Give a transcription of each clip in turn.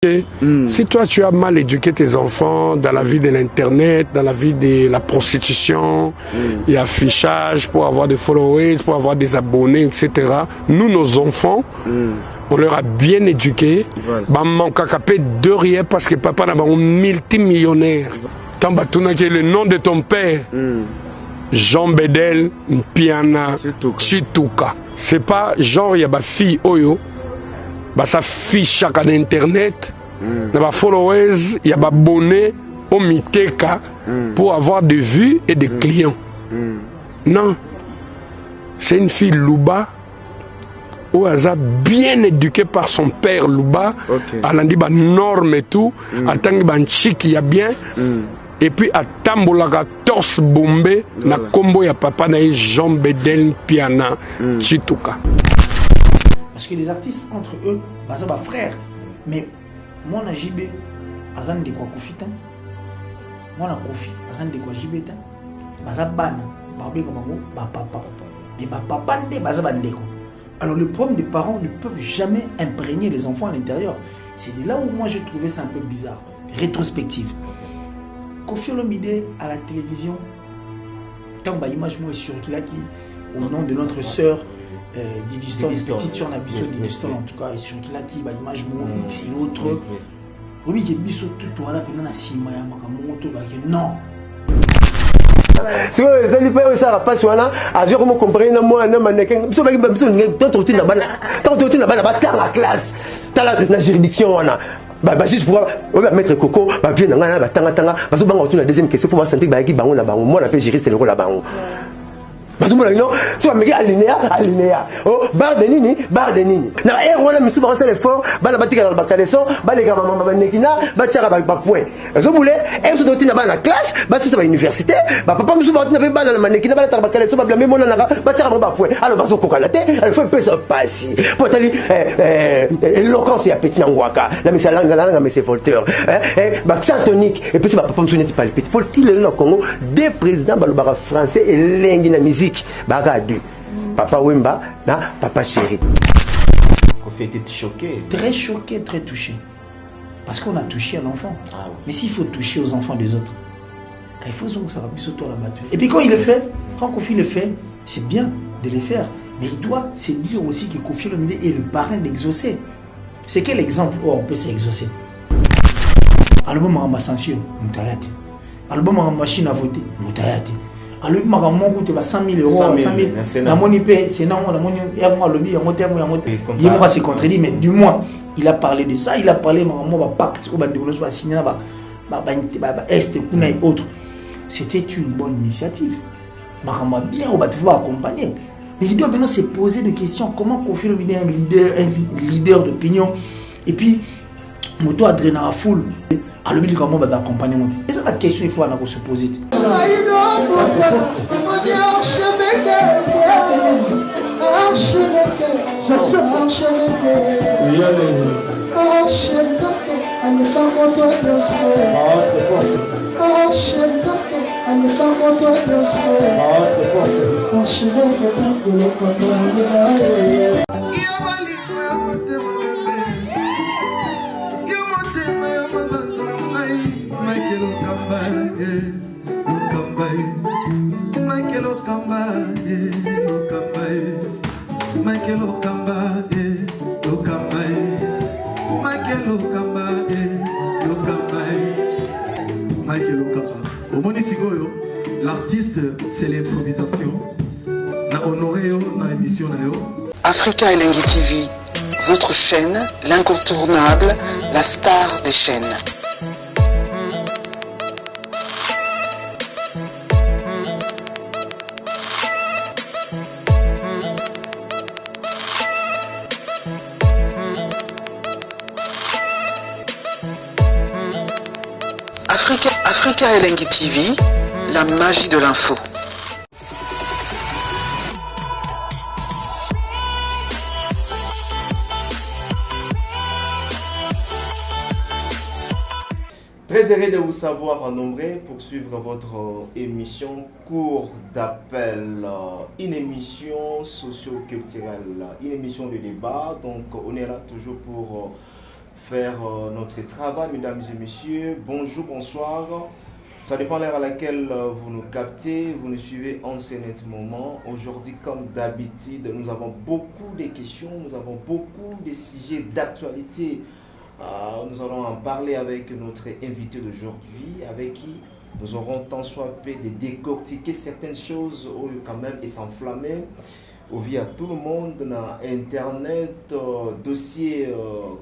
Si toi tu as mal éduqué tes enfants dans la vie de l'internet, dans la vie de la prostitution, et affichage pour avoir des followers, pour avoir des abonnés, etc. Nous, nos enfants, on leur a bien éduqué. Bah manque de rien parce que papa n'a pas un multimillionnaire. Tant que le nom de ton père, Jean Bedel Mpiana Chituka. C'est pas genre il y a ma fille Oyo. Bah, ça fiche chaque internet, il y a des followers, il y a des abonnés au Miteka pour avoir des vues et des clients. Non, c'est une fille Louba, où elle a bien éduquée par son père Louba, elle a dit des normes et tout, elle a dit des chic, il y a bien, et puis elle a tamboulaga torse bombé, na combo ya papa na Jean Bedel Piana Chituka. Parce que les artistes, entre eux, c'est des frères. Mais moi, je suis Azan de quoi Kofita. Moi, je suis Kofi. Azan de quoi Jibeta. Ban. Barbé comme papa. Mais papa, alors, le problème des parents ne peuvent jamais imprégner les enfants à l'intérieur. C'est de là où moi, j'ai trouvé ça un peu bizarre. Rétrospective. Kofi Olomide à la télévision, tant que l'image moi sur qui au nom de notre sœur. Didiston, petite sur Nabiso, Didiston en tout cas, et sur qui là qui va image X et autres. Oui, qui est biso tout là, puis on a Sima, non. Si vous avez ça pas sur là, à dire comment comprendre moi un mannequin, so ba biso tant routine na bana, tant routine na bana dans la classe, dans la juridiction on a. Bah juste pour mettre Coco, bah bien na ba tanga parce que ba retourne la deuxième question pour voir sentir ba qui bango na bango, moi la fait gérer c'est le rôle la bango. Parce que non, tu vas me dire alinéa. Oh, barre de nini. Na on a mis sur l'effort, ba la batika dans le bacaleson, ba les gars maman nekina, ba tira ba point. Zo boulé, et so dotina ba na classe, ba ça va université, ba papa nous ba na ba na manekina ba la bacaleson, ba blâmer mon na ba tira ba point. Alors ba zo kokalate, il faut un peu ça passer. Pour tali éloquence et appétit ngwaka. La mais ça langa mais c'est volteur. Ba accent tonique et puis c'est ba papa nous n'est pas le petit. Pour le Congo, deux présidents ba le français et lengi na musique. Bagadu, papa Wemba, papa chéri. Kofi était choqué. Très choqué, très touché. Parce qu'on a touché à l'enfant. Ah, oui. Mais s'il faut toucher aux enfants des autres, quand il faut ça va plus autour la battre. Et puis quand il le fait, quand Kofi le fait, c'est bien de le faire. Mais il doit se dire aussi que Kofi Olomide est le parrain d'exaucer. C'est quel exemple on peut s'exaucer? Album en censure, Moutayate. Album en machine à voter, Moutayate. Alors, il m'a dit 100 000 euros, 100 000. La monnaie paie, c'est non, la monnaie, il y a un lobby, il m'a se contredit, mais du moins, il a parlé de ça, il a parlé de pacte, il a signé Est et autres. C'était une bonne initiative. Marama bien, on va pouvoir accompagner. Mais il doit maintenant se poser des questions. Comment Kofi Olomide un leader d'opinion? Et puis, moto adrena à foule. Alors, il comment va d'accompagner. Et c'est la question qu'il faut se poser. L'artiste, c'est l'improvisation. La honoré dans l'émission. Africa Elengi TV, votre chaîne, l'incontournable, la star des chaînes. Africa Elengi TV, la magie de l'info. Très heureux de vous savoir en nombre pour suivre votre émission Cours d'appel, une émission socio-culturelle, une émission de débat. Donc on est là toujours pour faire notre travail, mesdames et messieurs. Bonjour, bonsoir. Ça dépend de l'heure à laquelle vous nous captez, vous nous suivez en ce net moment. Aujourd'hui, comme d'habitude, nous avons beaucoup de questions, nous avons beaucoup de sujets d'actualité. Nous allons en parler avec notre invité d'aujourd'hui, avec qui nous aurons tant soit peu de décortiquer certaines choses où quand même et s'enflammer. Via tout le monde dans Internet, dossier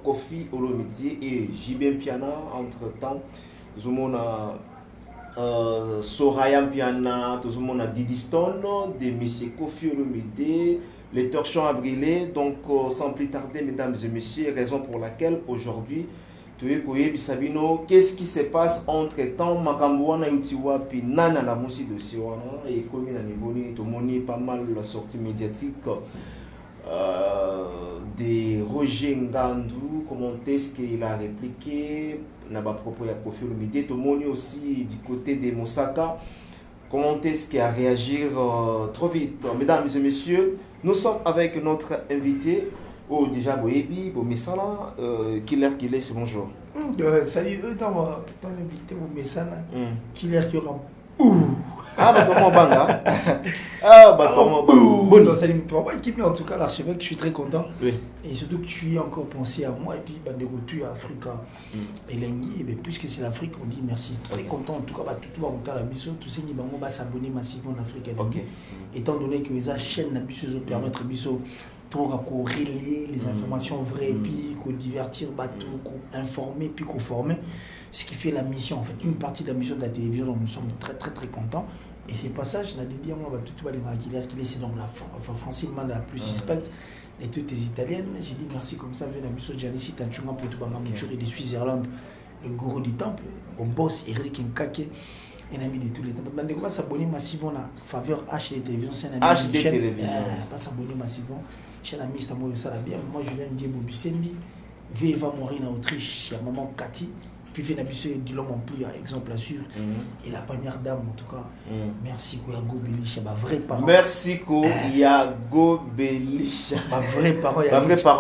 Kofi Olomide et JB Piana. Entre temps, nous avons Soraya Piana, nous avons Didi Stone, de M. Kofi Olomide, les torchons à brûler. Donc, sans plus tarder, mesdames et messieurs, raison pour laquelle aujourd'hui, qu'est-ce qui se passe entre temps Makambuana Yutiwa puis Nana la Moussi de Siwana et comme il a pas mal la sortie médiatique de Roger Ngandou, comment est-ce qu'il a répliqué n'a pas propos à Kofi Olomide, Tomoni aussi du côté de Mosaka, comment est-ce qu'il a réagi trop vite. Mesdames et messieurs, nous sommes avec notre invité. Oh, déjà, Boébi, Bomessala, Killer, c'est bonjour. Salut, ton invité, Bomessala, Killer, qui aura. Ah, bah, comment banga? Ah, bah, comment bon, salut, toi, équipe, en tout cas, l'archevêque, je suis très content. Oui. Et surtout que tu as encore pensé à moi, et puis, bah, tu à Africa et Lengui, et bien, puisque c'est l'Afrique, on dit merci. Très content, en tout cas, bah, tout le monde a la mission, tous ces Nibangos va s'abonner massivement en Afrique et Lengui. Étant donné que les chaînes, la mission, permettre Bisso. Pour relayer les informations vraies, puis qu'on divertir, qu'on informer, puis qu'on former. Ce qui fait la mission, en fait, une partie de la mission de la télévision, donc nous sommes très très très contents. Et ces passages, on a dit, on va tout aller dans la c'est donc la francilement la plus suspecte, les toutes les italiennes. J'ai dit merci comme ça, venez à mission de Jalissi, Tanchunga, pour tout le de Suisse-Irlande, le gourou du temple, au boss Eric Nkake. Un ami de tous les temps. Dans des fois, s'abonner massivement à faveur HD Télévision, c'est un ami HD Télévision. Pas s'abonner massivement. Chez l'ami, c'est moi, ça la bien. Moi, je viens de dire Bobisendi. Va mourir en Autriche. Il y a maman Cathy. Puis, il y a du long en plus, exemple à suivre. Et la première dame, en tout cas. Merci, Yago Belisha. Ma vraie parent. Merci, Yago Belisha. Ma vraie parent,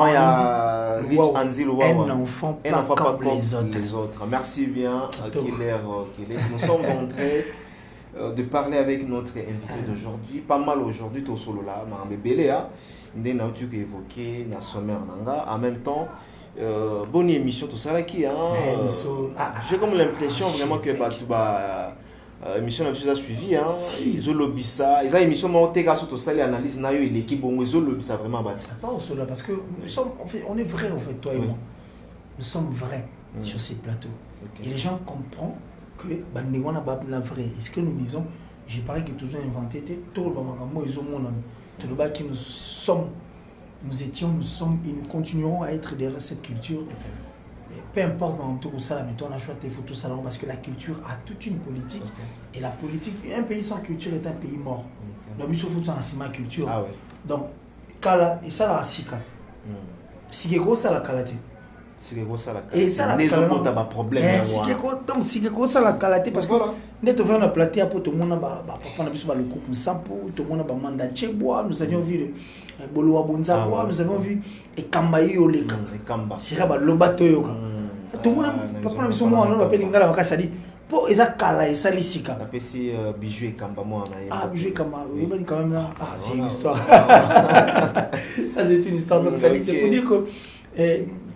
il y a Rich Anzi un enfant pas comme les autres. Merci bien, Killer. Nous sommes en train de parler avec notre invité d'aujourd'hui. Pas mal aujourd'hui, tout solo là. Mais Béléa. Des nautiques évoquées, na sommaire nanga. En même temps, bonne émission tout ça là qui j'ai comme l'impression vraiment que émission a suivi ils ont lobby ça ils ont émission mais on t'a sur tout ça les analyses na yo l'équipe bon ils ont lobby ça vraiment battu pas au solo parce que nous sommes en fait on est vrai en fait toi et moi nous sommes vrais sur ces plateaux et les gens comprennent que bandewona ba la vrai est ce que nous disons j'ai pareil que tous ont inventé tout le moment ils ont mon tout le bas qui nous sommes et nous continuerons à être derrière cette culture. Et peu importe dans tout ça, mais on a choisi tout ça parce que la culture a toute une politique. Et la politique, un pays sans culture est un pays mort. Donc il faut faire une culture. Ah ouais. Donc, kala et ça la sika. Si quelque chose ça la kalate. Et ça la kalate. Problème. Si quelque chose ça la kalate parce que nous avons un platé pour tout le monde le couple sampo, tout le monde a mandat chebois, nous avions vu le Boloa Bonzawa, nous avons vu et Kambayi Oleka. C'est le bateau yoga. Tout le monde a besoin de moi, on appelle Lingala Makasadi. Pour Eza Kala et Salisika. On appelle ça bijou et Kamba. Bijou et Kamba, oui, quand même. C'est une histoire. Ça, c'est une histoire. Donc, c'est pour dire que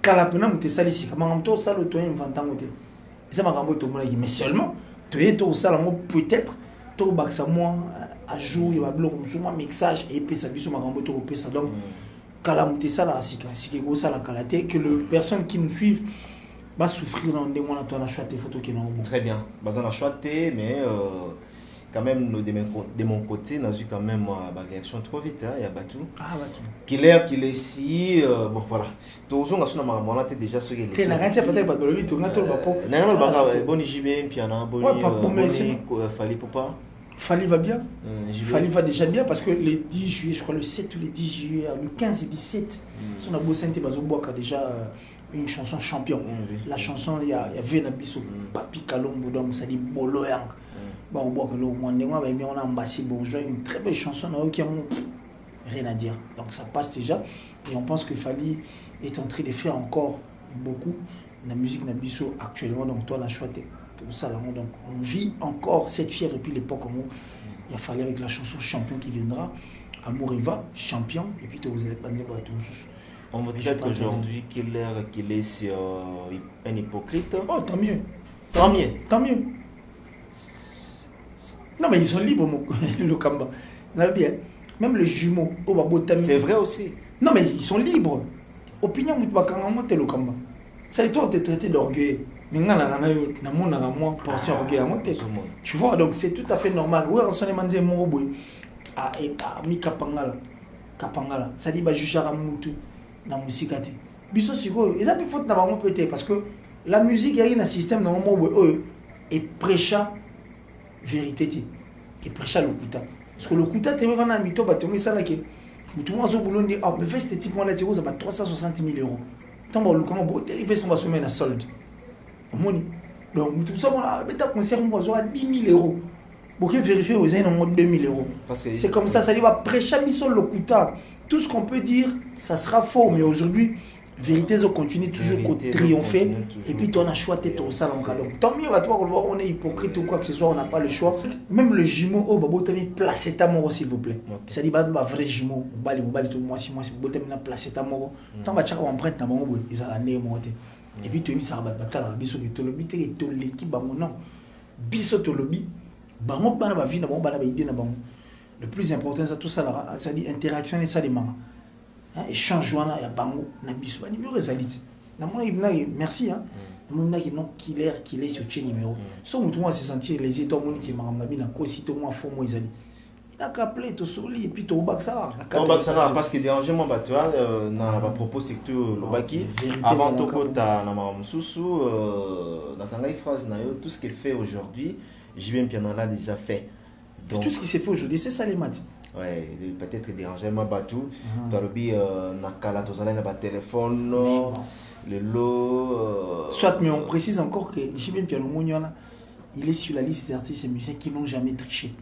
Kala Pena, c'est Salisika. Mais ça, le toit inventant. C'est ma gambo, tout le monde dit, mais seulement, tu es tout ça, peut-être, tout le ça moi à jour, il va bloquer un mixage et puis ça va sur ma gambo, tout le ça. Donc, Kala, c'est ça, là, c'est que ça, la Kalate, que les personnes qui nous suivent, va souffrir dans des mois là, tu as choisi tes photos qui n'ont pas. Très bien. On a choisi, mais quand même, de mon côté, on a eu quand même ma réaction trop vite. Il y a Batou. Ah, Batou. Qu'il est ici. Bon, voilà. Tout le monde a déjà sur les. Il y a peut-être pas de l'objet, tu as tout le rapport. Il y a un bon JB, puis il y a un bon Fali Popa. Fali va bien. Fali va déjà bien parce que le 10 juillet, je crois le 7 ou le 10 juillet, le 15 et 17, on a bossé déjà. Une chanson champion. La chanson, il y a Venabiso, Papi Kalombo, donc ça dit Boloyang. Bon, on voit que on a embassé Bourgeois, une très belle chanson, qui a rien à dire. Donc ça passe déjà. Et on pense que Fali est en train de faire encore beaucoup. la musique na biso actuellement donc toi la choix tout ça là donc on vit encore cette fièvre et puis l'époque où il a fallu avec la chanson Champion qui viendra Amour Eva Champion et puis vous allez pas dire tout on vous traite aujourd'hui qu'il est sur un hypocrite. Oh tant mieux. Tant mieux. Non mais ils sont libres le Kamba. Même les jumeaux c'est vrai aussi. Non mais ils sont libres. Opinion mutu te le Kamba. Ça les toi te traité d'orgueil. Tu vois, donc c'est tout à fait normal. Oui, on s'en est demandé mon robot. Ah, et mi kapangala. Ça dit, bah, je chara mutu dans la musique. Biso siko, et ça peut faute d'avoir peut-être parce que la musique, il y a un système dans le monde et prêcha vérité. Et prêcha le kuta. Parce que le kuta, tu es vraiment un mytho, bah, tu mets ça là qui. Tout le monde a boulot dit, ah, mais fais ce type là, tu vois, ça va 360 000 euros. Tant bon, le comment beau, il fait son semaine à solde. Donc, tout ça, on a un concert, on va 10 000 euros. Pour vérifier aux uns, on a 2 000 euros. C'est comme ça, ça dit, va prêcher le kuta. Tout ce qu'on peut dire, ça sera faux, mais aujourd'hui, vérité, ça continue toujours à triompher. Et puis, on a choisi ton salon. Donc, tant mieux, on est hypocrite ou quoi que ce soit, on n'a pas le choix. Même le jumeau, oh, bah, tu as mis placé ta mort, s'il vous plaît. Ça dit, bah, vrai jumeau, moi, si moi, si vous avez placé ta mort, tant que tu as empreinte, ils ont la nez monté. Et puis, tu as mis ça à battre, biso de tolobi, tu as l'équipe, non. Biso tolobi, bango, bana, vie, bana, idée, le plus important, c'est tout ça, ça dit interaction et ça, les marins. Échange, il y a bango, na biso, numéro résalite. Merci, hein. Qu'il est sur ce numéro. Si on se sentir les étoiles qui sont en train de se faire, il a qu'à appeler tout sur lui et puis tout au Baksara. Parce que déranger moi, tu vois, dans la propos, c'est que le Baki, avant tout, tu as dans la phrase, tout ce qu'il fait aujourd'hui, JB Mpiana l'a déjà fait. Donc, tout ce qui s'est fait aujourd'hui, c'est ça les maths. Ouais, peut-être déranger moi, Batou. Tu as le Nakala, tu as le téléphone. Le lot. Soit, mais on précise encore que JB Mpiana, il est sur la liste des artistes et musiciens qui n'ont jamais triché.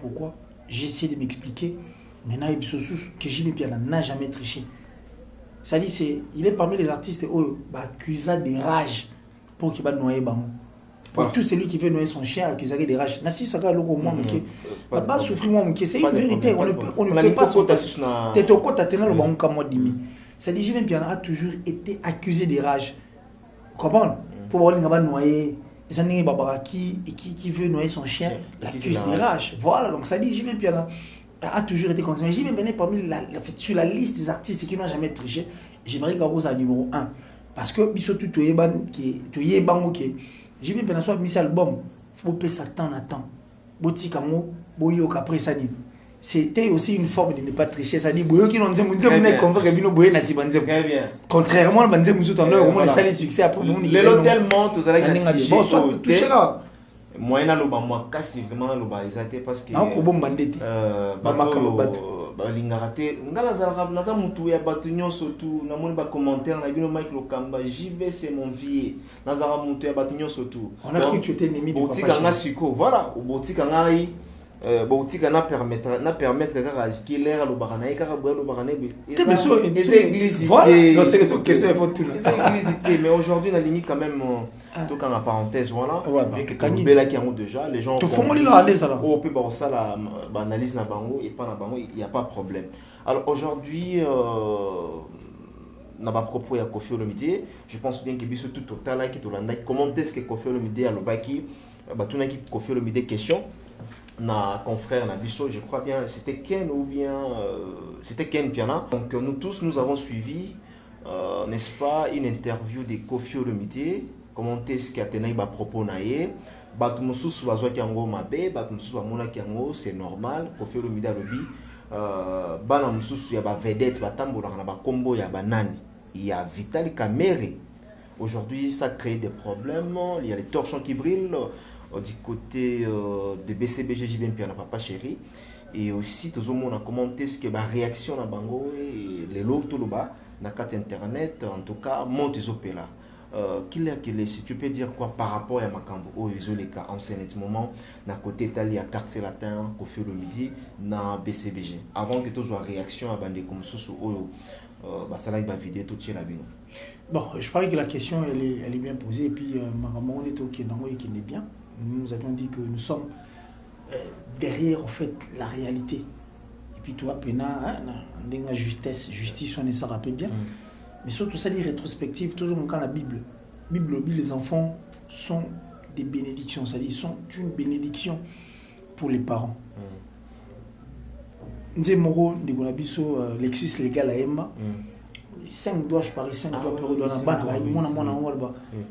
Pourquoi? J'essaie de m'expliquer. Maintenant, que JB Mpiana n'a jamais triché. Ça dit, il est parmi les artistes accusés de rage pour qu'il va noyer Bango. Pour tout celui qui veut noyer son chien accusé de rage. Nassi Saka Logo moi mais pas souffrir moi mais c'est une vérité. On ne peut pas sauter. T'es au côté t'es dans le Bango comme moi dimi. Ça dit JB Mpiana a toujours été accusé de rage. Vous comprenez? Pour voir les noyer. Les Babara qui veut noyer son chien l'accuse de rage. Voilà, donc ça dit JB Mpiana a toujours été considéré. JB Mpiana est parmi sur la liste des artistes qui n'ont jamais triché. J'aimerais qu'on rose à numéro 1. Parce que surtout tu es bango qui JB Mpiana soit mis album, faut payer ça temps à temps. Boti kamo, boyo après ça ni. C'était aussi une forme de ne pas tricher. Ça dit boyo qui n'ont dit contrairement à Banzé Moussou Tandor, au moins les salles succès après les tellement tous allez gagner. Bon, soit touché là. Moi na loba moi kasi vraiment loba exacté parce que na ko bomba ndete lingaraté ngala zalaka na za mutu ya batu nyonso tu na moni ba commentaire na bino Mike Lokamba JB c'est mon vie na za mutu ya batu nyonso tu on a cru que tu étais ennemi du papa botika nga siko voilà botika ngai botika na permettre kaka killer lo bakana kaka boya lo bakana c'est église voilà non c'est question faut tout c'est église mais aujourd'hui on a limite quand même tout en parenthèse voilà mais que Kanibela qui en déjà les gens tout font regarder ça là au peut ba ça la analyse na bango et pas na bango il y a pas de problème. Alors aujourd'hui n'a pas propos à Koffi Olomide, je pense bien que biso tout total là qui to landa comment est-ce que Koffi Olomide a le baki ba tout na qui Koffi Olomide question na confrère na biso je crois bien c'était Ken ou bien c'était Ken Mpiana. Donc nous tous nous avons suivi n'est-ce pas une interview de Koffi Olomide comment est-ce qu'il a tenu ba propos naie batu mususu bazwa kiango mabe batu mususu amona kiango c'est normal Koffi Olomide lobi bana mususu ya ba vedette batambola na ba kombo ya banani il y a Vital Kamerhe. Aujourd'hui ça crée des problèmes, il y a les torchons qui brillent du côté de BCBG JB Mpiana papa chéri et aussi tout le monde a commenté ce que la réaction na bango et les lots tout le bas na carte internet en tout cas monte opéra qu'il est tu peux dire quoi par rapport à Makambo au isoleka en ce moment na côté Italie à quartier latin Koffi Olomide na BCBG avant que tu sois réaction à bande comme sous bah ça là il va vider tout chez la bino. Bon, je parie que la question, elle est bien posée. Et puis, Maramon est au Kénango et qui est bien. Nous avions dit que nous sommes derrière, en fait, la réalité. Et puis, toi, Pena, la justice, on s'en rappelle bien. Mais surtout, ça dit rétrospective, toujours quand la Bible. Bible, les enfants sont des bénédictions. C'est-à-dire, ils sont une bénédiction pour les parents. Nzemoro, Lexus légal à Emma. 5 doigts, je parie 5 doigts.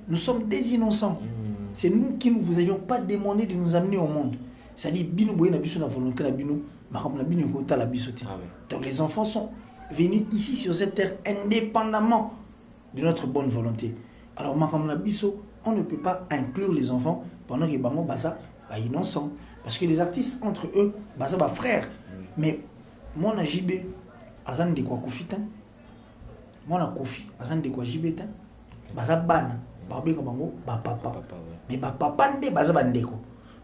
Nous sommes des innocents. C'est nous qui ne vous avions pas demandé de nous amener au monde. C'est-à-dire, donc les enfants sont venus ici sur cette terre indépendamment de notre bonne volonté. Alors, on ne peut pas inclure les enfants pendant que Bango Baza est innocent. Parce que les artistes, entre eux, Baza va frère. Mais moi, je JB, Azan de quoi Kofitin. Moi, je Kofi, Azan de quoi JB, Baza Ban, Barbé Bango, Papa. Mais Papa ne Baza Bandeko.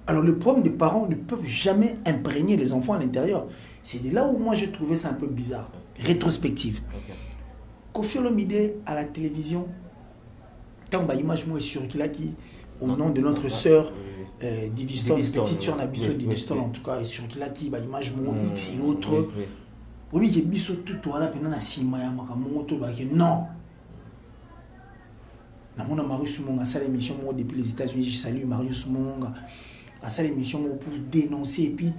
Alors, le problème des parents ne peuvent jamais imprégner les enfants à l'intérieur. C'est de là où moi, j'ai trouvé ça un peu bizarre. Rétrospective. Kofi Olomide à la télévision, tant que l'image moi sur qui au nom de notre sœur Didiston, petite sœur Nabiso Didiston en tout cas, et sur qui image moi X et autres. Oui, il y a biso tout là, puis on a sima ya makamoto non. Namona Marius Monga, ça l'émission depuis les États-Unis, je salue Marius Monga. À ça l'émission pour dénoncer et puis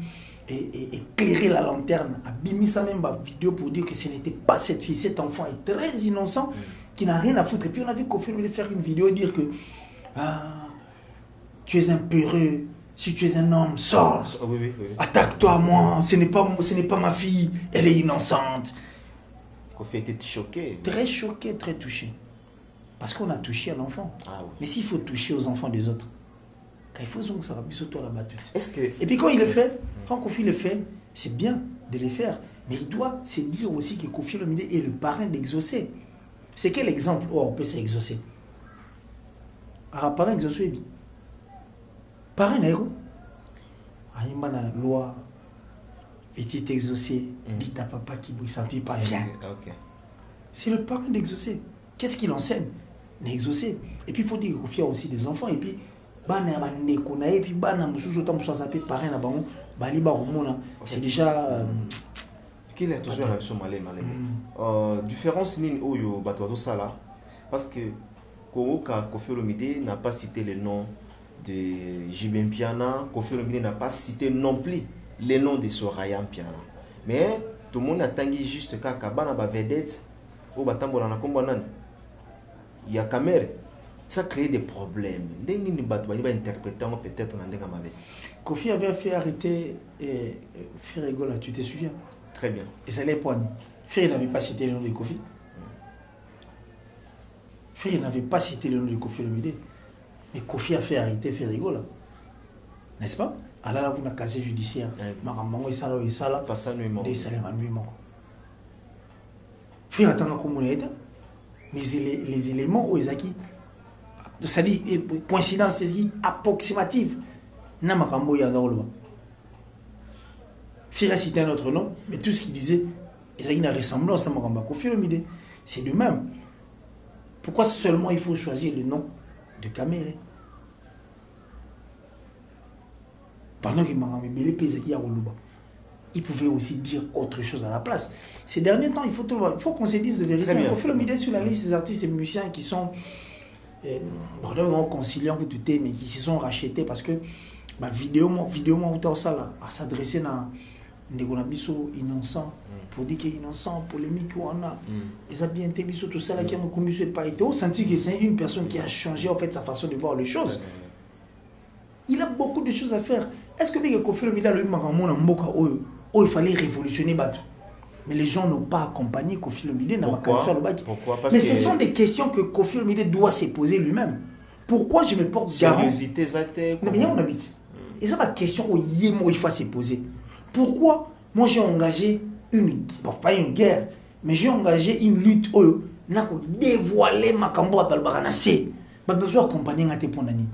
éclairer la lanterne. A bimisa même ma vidéo pour dire que ce n'était pas cette fille, cet enfant est très innocent, qui n'a rien à foutre. Et puis on a vu qu'on fait faire une vidéo et dire que tu es un peureux, si tu es un homme, sors, attaque-toi à moi, ce n'est pas ma fille, elle est innocente. Kofi était choqué. Très choqué, très touché. Parce qu'on a touché à l'enfant. Mais s'il faut toucher aux enfants des autres, quand il faut que ça rabisse toi la battue. Et puis quand il le fait, quand Kofi le fait, c'est bien de le faire. Mais il doit se dire aussi que Kofi Olomide est le parrain d'Exaucé. C'est quel exemple on peut s'exaucer? Parrain d'Exaucé. Parrain d'Exaucé. Il y a une loi. Petit exaucé, dit à papa qui bouille sa pipe, viens. C'est le parrain d'Exaucé. Qu'est-ce qu'il enseigne? D'Exaucé. Et puis il faut dire que Kofi a aussi des enfants. Et puis, c'est déjà quelle est toujours la mission malé différence ni oyo bato sala parce que Kofi Olomide n'a pas cité le nom de Jibem Piana. Kofi Olomide n'a pas cité non plus le nom de Soraya Piana, mais tout le monde a tangi juste kaka bana ba vedette o batambola na kombo nani il y a caméra. Ça crée des problèmes. Peut-être Kofi avait fait arrêter Ferregola, tu te souviens? Très bien. Et ça les poigne. Ferre n'avait pas cité le nom de Kofi. Ferre n'avait pas cité le nom de Kofi Olomide. Mais Kofi a fait arrêter Ferregola. N'est-ce pas? Alors là, vous avez un casier judiciaire. Marambo et Sala et Sala. Pas ça, nous des salaires à nuit mort. Ferre attend comme on est. Mais les éléments où ils acquis. C'est-à-dire, coïncidence, c'est-à-dire approximative. Namakambo Yadorloba. Fira cité un autre nom, mais tout ce qu'il disait, il y a une ressemblance à Namakambo Kofi Olomide. C'est le même. Pourquoi seulement il faut choisir le nom de Caméré? Pendant que Maramé Bélé Pézaki à Oluba, il pouvait aussi dire autre chose à la place. Ces derniers temps, il faut qu'on se dise de vérité. Kofi Olomide sur la liste des artistes et musiciens qui sont conciliants que tout est, mais qui se sont rachetés parce que ma vidéo où ça là à s'adresser à des innocents pour dire qu'il est innocent, polémique ou on a et ça bien été tout ça là qui a commis pas été au senti que c'est une personne qui a changé en fait sa façon de voir les choses. Il a beaucoup de choses à faire. Est-ce que Kofi Olomide a le mboka il fallait révolutionner Batu? Mais les gens n'ont pas accompagné Kofi Olomide dans Pourquoi? Mais ce sont des questions que Kofi Olomide doit se poser lui-même. Pourquoi je me porte garant? Non, mais on habite. Et ça, ma question, il faut se poser. Pourquoi moi j'ai engagé pas une guerre, mais j'ai engagé une lutte où n'a pas dévoilé ma cambo à Balbaranase. Pas besoin d'accompagner à tes pondani.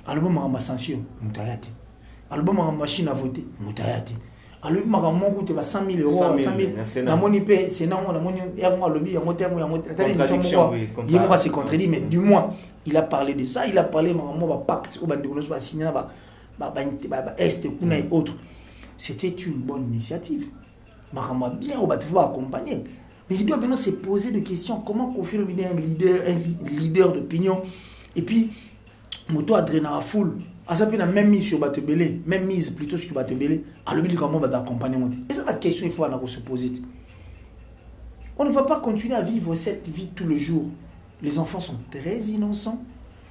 Album à ma censure, Moutayate. Album à machine à voter, Moutayate. alors makambo coûte 100 000 euros 100 000 na moni pe c'est non na moni ya moi lobby ya moterme ya contradiction il moi c'est contredit mais du moins il a parlé de ça il a parlé makambo ba pacte au bande ba signer ba est kuna et autres c'était une bonne initiative makambo bien au batu va accompagner mais il doit maintenant se poser des questions comment Koffi Olomide est un leader d'opinion et puis moto adrena la foule à ça même mise sur Batebele même mise plutôt sur Batebele à le comment va d'accompagner et c'est la question il faut se poser on ne va pas continuer à vivre cette vie tous les jours les enfants sont très innocents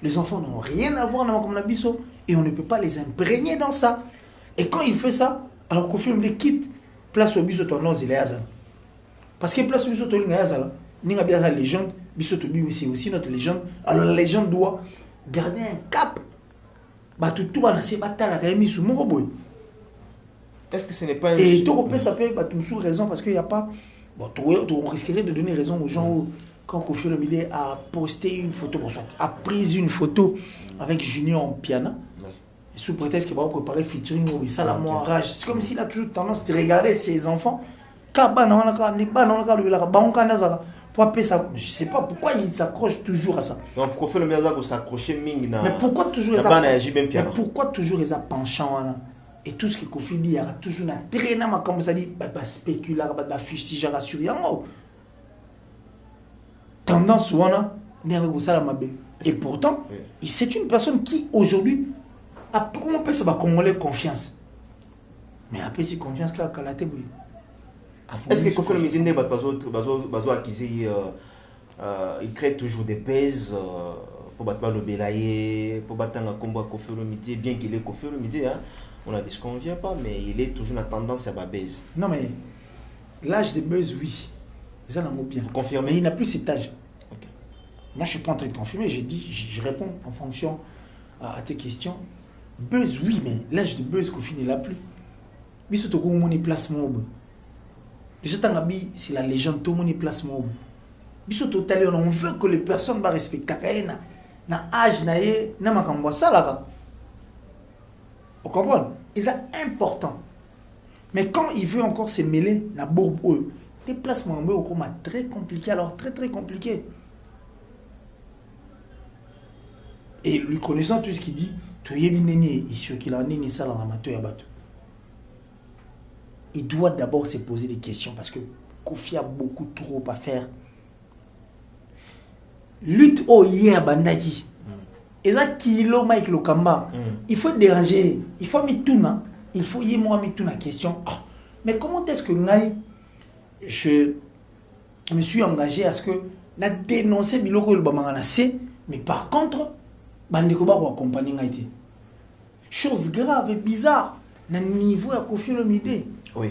les enfants n'ont rien à voir dans comme la biso et on ne peut pas les imprégner dans ça et quand il fait ça alors Koffi Olomide quitte place au biso ton nom il est azal parce que place au biso ton nom il est azal ninga bien la légende biso to bi c'est aussi notre légende alors la légende doit garder un cap. Est-ce que ce n'est pas un... Et tout ça peut être sous raison parce qu'il n'y a pas... Bon, on risquerait de donner raison aux gens où, quand Koffi Olomide a posté une photo, bon, soit a pris une photo avec Junior en piano, sous prétexte qu'il va préparer featuring ou ça la moi rage. C'est comme s'il a toujours tendance de regarder ses enfants. Je ne sais pas pourquoi il s'accroche toujours à ça. Non, pourquoi faire le meilleur s'accrocher mais pourquoi toujours mais pourquoi toujours les penchant là et tout ce que Koffi dit il y a toujours un traînement comme ça dit spéculer fustige sur tendance ou on et pourtant c'est une personne qui aujourd'hui a comment peut ça va Congolais confiance mais après c'est confiance là qu'à la tête. Est-ce que Koffi Olomide n'est pas accusé il crée toujours des pèses pour battre le bélayer, pour battre un combat Koffi Olomide, bien qu'il est Koffi Olomide, hein, on a dit ce qu'on ne vient pas, mais il est toujours la tendance à la baise. Non mais l'âge de buzz, oui, ça n'a pas bien. Vous confirmez? Mais il n'a plus cet âge. Okay. Moi je suis pas en train de confirmer, j'ai dit, je réponds en fonction à tes questions. Buzz, oui, mais l'âge de buzz Koffi ne l'a plus. Mais surtout quand on est place mob. Déjà, c'est la légende, tout le monde est place mob. On veut que les personnes respectent na âge na makambo ça. Vous comprenez? Et c'est important. Mais quand il veut encore se mêler na bourbe, les placements au combat très compliqué, alors très très compliqué. Et lui connaissant tout ce qu'il dit, tu es bien né, il sûr qu'il a né ça dans l'amateur à battu. Il doit d'abord se poser des questions parce que Koffi a beaucoup trop à faire. Lutte au hier bandaki. Et ça kilo Mike Lokamba. Il faut déranger, il faut mettre tout là, il faut y moi mettre tout la question. Ah, mais comment est-ce que je me suis engagé à ce que na dénoncer biloko le bamangana c'est mais par contre bandeko ba ko accompagner ngaité. Chose grave et bizarre na niveau à Koffi Olomide. Oui.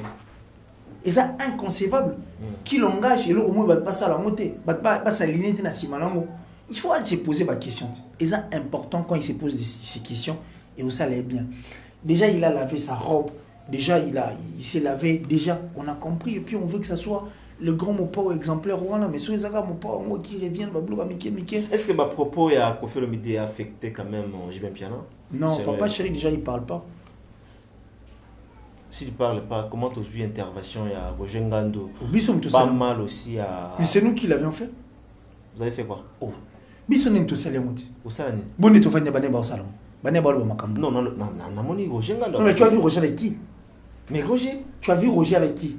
Et ça inconcevable. Qui l'engage et là au moins va pas ça la montée, va s'aligner dans simalango. Il faut se poser ma question. Et ça important quand il se pose ces questions et où ça allait bien. Déjà il a lavé sa robe, déjà il s'est lavé, déjà on a compris et puis on veut que ça soit le grand mot exemplaire voilà mais sur les agas mot qui reviennent bablo Mike. Est-ce que ma propos à Koffi Olomide a affecté quand même Jibin Piana? Non, papa chéri déjà il parle pas. S'il ne parle pas, comment tu as vu l'intervention il y a Roger Ngando? Pas mal aussi à... Mais c'est nous qui l'avions fait. Vous avez fait quoi? Oh. Bisson n'est tout salé moti. Au salon. Bon et tout fait bané au salon. Bané ba makambo. Non, Roger Ngando. Non mais tu as vu Roger avec qui? Mais Roger? Tu as vu Roger avec qui?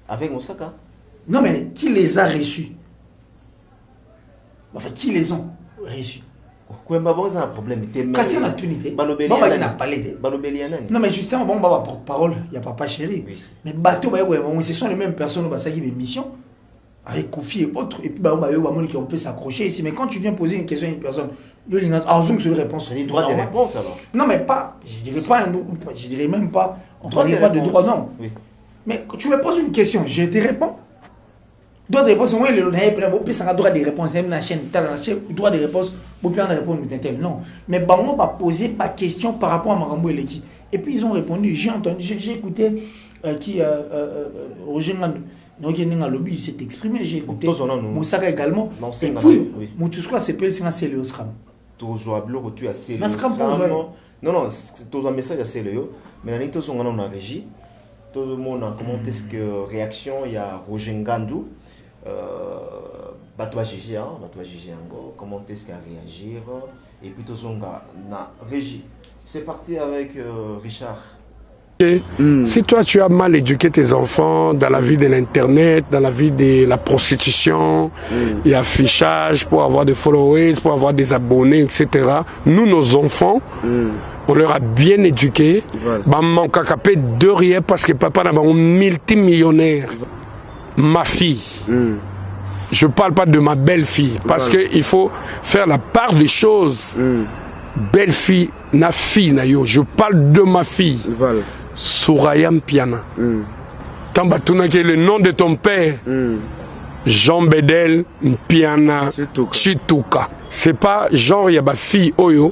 Avec Mosaka. Non mais qui les a reçus? Enfin qui les ont reçus? Quoi bah bon c'est un problème. Cassé la tunité. Non mais justement bon bah porte-parole, il y a papa chéri. Oui. Mais bateau bah ouais, ce sont les mêmes personnes bah ça qui des missions avec Koffi et autres et puis bah on peut s'accrocher ici mais quand tu viens poser une question à une personne, il y a une zoom sur les réponses. Il y a droit de réponse alors. Non mais pas, je dirais même pas, on ne parle pas de droit non. Oui. Mais quand tu me poses une question, je te réponds. Droit de réponse, moi, le droit de réponse, même la chaîne, droit de réponse, vous pouvez en répondre, non. Mais Bango va poser pas question par rapport à Marambo et Leki. Et puis ils ont répondu, j'ai entendu, j'ai écouté Roger Ngando. Donc il s'est exprimé, j'ai écouté Moussaka également. Et puis, Moutouskoua s'appelle Célio Scram. Tu as Célio Scram. Non, c'est un message à Célio. Mais la on a régi. tout le monde, comment est-ce que réaction, il y a Roger Ngandou, Batwa Gigi, comment est-ce qu'il a réagir, et puis tout Zonga, na Régie. C'est parti avec Richard. Si toi tu as mal éduqué tes enfants dans la vie de l'internet, dans la vie de la prostitution, et affichage pour avoir des followers, pour avoir des abonnés, etc. Nous, nos enfants, on leur a bien éduqué. Bah, mon cacapé de rien parce que papa n'a pas un multimillionnaire. Ma fille. Je ne parle pas de ma belle-fille parce qu'il faut faire la part des choses. Belle-fille, na fille, na yo. Je parle de ma fille. Souraya Mpiana. Tambatuna qui est le nom de ton père. Jean Bedel Mpiana Chituka. C'est pas genre il y a ma fille Oyo.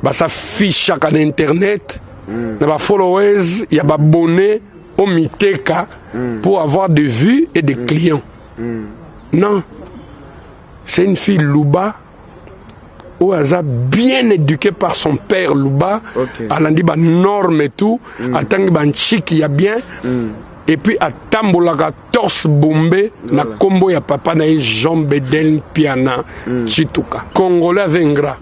Bah sa fille chaque en internet. Il y a followers, il y a abonnés au Miteka pour avoir des vues et des clients. Non. C'est une fille Louba. Ouaza bien éduqué par son père Louba, elle a dit bah norme et tout, attend que bah chic y a bien, et puis à Tamboulaga torse bombé, na combo ya papa na Jean Bedel Piana Chituka, Congolais Zengra.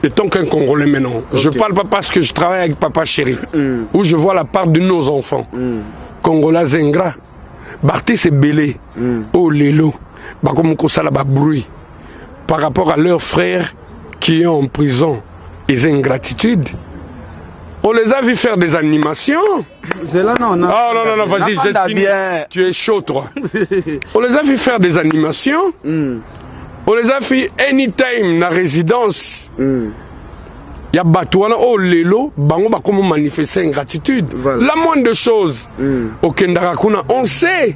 Et tant qu'un Congolais maintenant, je parle pas parce que je travaille avec papa chéri, où je vois la part de nos enfants, Congolais Zengra, Barthé c'est belé, oh lélo, bah comme on ça là bas bruit. Par rapport à leurs frères qui sont en prison, les ingratitudes. On les a vus faire des animations. C'est là, non, non. Oh non, vas-y, tu es chaud, toi. On les a vus faire des animations. On les a fait anytime dans la résidence. Il y a Batouana, oh Lélo, Bango, comment manifester ingratitude. La moindre chose, au Kendarakuna, on sait.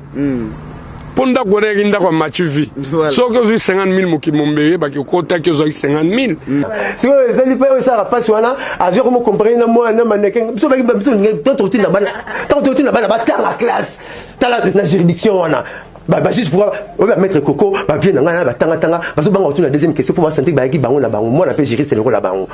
Ponda gore rinda kwa machuvi. So que vous 50 000 muki mombeye ba ki kota que vous 50 000. Si vous allez faire ça passe wana a dire comment comprendre moi na mannequin. So ba ki d'autres routine na bana. Tant routine na bana ba dans la classe. Dans la juridiction wana. Bah juste pour mettre coco ba bien na ba tanga parce que bango la deuxième question pour voir sentir ba ki bango na bango moi na peut gérer c'est le rôle la bango.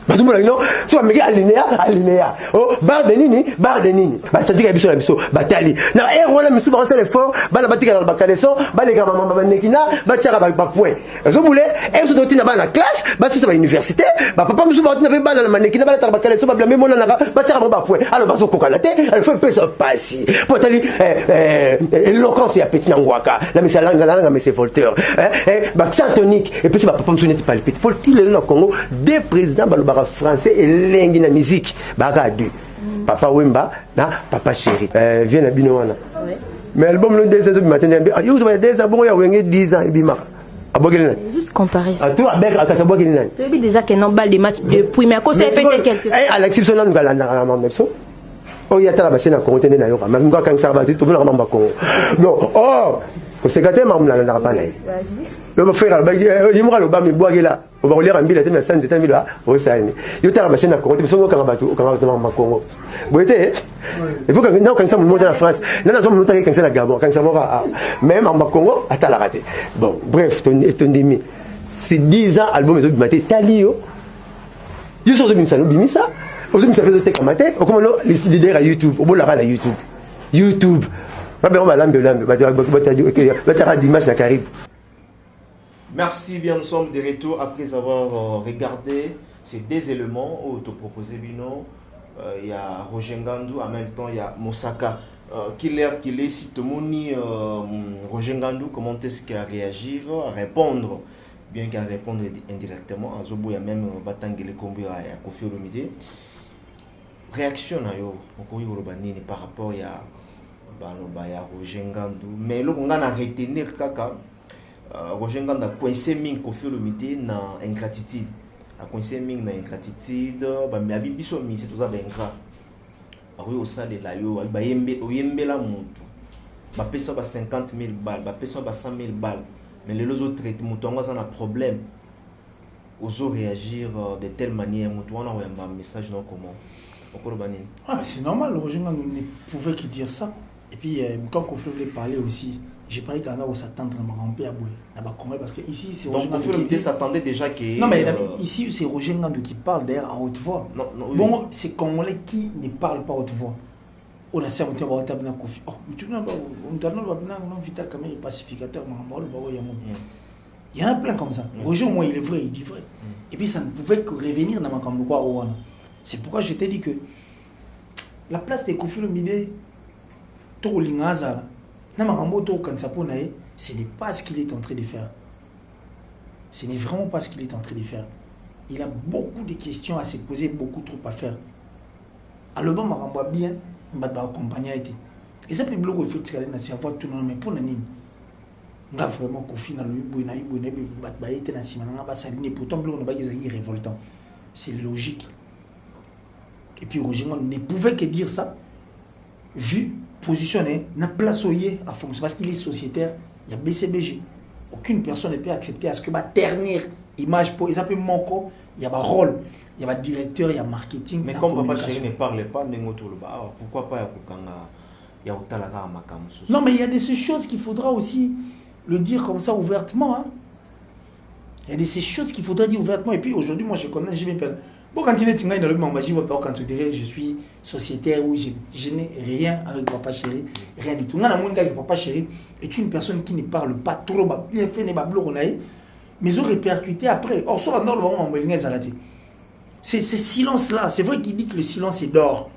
Parce que non, soit mais alinéa. Oh, barre de nini. Bah ça dit qu'il y a biso la biso, batali. Na voilà monsieur ba faire l'effort, ba la batika na bakaleson, ba les gars maman nekina, ba tira ba point. Zo boulé, et so doti na ba na classe, ba si ça va université, ba papa monsieur ba na ba na nekina ba la bakaleson, ba blâmer mon na ba tira ba point. Alors ba so kokalate, il faut pesa passi. Potali éloquence ya petit ngwaka. La monsieur la mais c'est Voltaire. Ba tonique et puis ba papa monsieur n'était pas le petit. Pour le Congo, des présidents français et lengi na musique baka deux papa Wemba na papa chéri vient na binoana mais album le des du matin yo so des albums ya wenge 10 ans bima abogeli juste comparer ça tout avec akasabogeli na tu dis déjà que non balle des matchs depuis mais à cause ça fait quelque Alexis Sona ngala na mama so oh ya tala bashena contenu na yo ka même quand ça va tout le monde mamba ko non oh ko sekate mamla na pas na le me faire il me ralo ba mi boagela on va relire un billet mais ça c'était là au sani yo tala machine à compter so ka ba tu ka ba ma Congo boité et puis quand ça monte en France nana zo monter quand ça na Gabon quand ça mora même en Congo ata la raté bon bref ton demi c'est 10 ans album zo bimaté talio yo so zo bimisa no bimisa o zo bimisa zo te kamate o comme les leaders à YouTube o bola la YouTube ba be on va lambe ba ta dimanche na Caraïbes. Merci bien, nous sommes de retour après avoir regardé ces deux éléments autoproposés. Il y a Roger Ngandou, en même temps il y a Mosaka. Qu'il est si tout le monde Roger Ngandou, comment est-ce qu'il a réagi, à répondre, bien qu'à répondre indirectement. À Zobo, il y a même Batangele Kombi à Kofi Olomide. Réaction par rapport à Roger Ngandou. Mais là, on a retenir Kaka. Roger Ngandou a coincé min Kofi Olomide na ingratitude. A coincé min na ingratitude, mais abibiso mi c'est tout ça ingrat. Oui au sein de la yo, ba yembe la mutu. Ba pesa ba 50 000 balles, ba pesa ba 100 000 balles. Mais les autres traitements mutu on a un problème. Oso réagir de telle manière mutu on a un message non comment. Ah, c'est normal, Roger Ngandou ne pouvait que dire ça. Et puis quand Kofi voulait parler aussi j'ai pas dit qu'on va s'attendre à ma Congolais parce que ici c'est donc Roger Ngandou qui s'attendait déjà que non mais ici c'est Roger Ngandou qui parle d'ailleurs à haute voix. Non, oui. Bon, c'est Congolais qui ne parlent pas à haute voix. On a ça, on a un Kofi. Oh, mais tu n'as pas un Vital Kamerhe pacificateur, il y en a plein comme ça. Roger, moi, il est vrai, il dit vrai. Et puis ça ne pouvait que revenir dans ma Kamboukwa. C'est pourquoi je t'ai dit que la place de Kofi Olomide, Toro Lingaza, ce n'est pas ce qu'il est en train de faire. Ce n'est vraiment pas ce qu'il est en train de faire. Il a beaucoup de questions à se poser, beaucoup trop à faire. Alors, bon, je vais bien, je vais accompagner. Et ça peut bloquer le fait que je savoir tout le monde, mais pour nous, on a vraiment confié dans le pourtant, on est révoltant. C'est logique. Et puis, Roger ne pouvait que dire ça, vu positionné, n'a place au yé à fonction parce qu'il est sociétaire, il y a BCBG. Aucune personne ne peut accepter à ce que ma dernière image pour ils appellent Monko, il y a un rôle, il y a un directeur, il y a marketing. Mais comme Papa Chéri ne parle pas, pourquoi pas il y a autant la non, mais il y a des choses qu'il faudra aussi le dire comme ça ouvertement. Hein. Il y a des choses qu'il faudra dire ouvertement. Et puis aujourd'hui, moi je connais, je m'appelle. Bon, quand il est dans le monde, quand tu dirais je suis sociétaire ou je n'ai rien avec Papa Chéri, rien du tout. Papa Chéri est une personne qui ne parle pas trop, bien fait, mais ils ont répercuté après. Or, sur le moment où c'est ce silence-là, c'est vrai qu'il dit que le silence est d'or.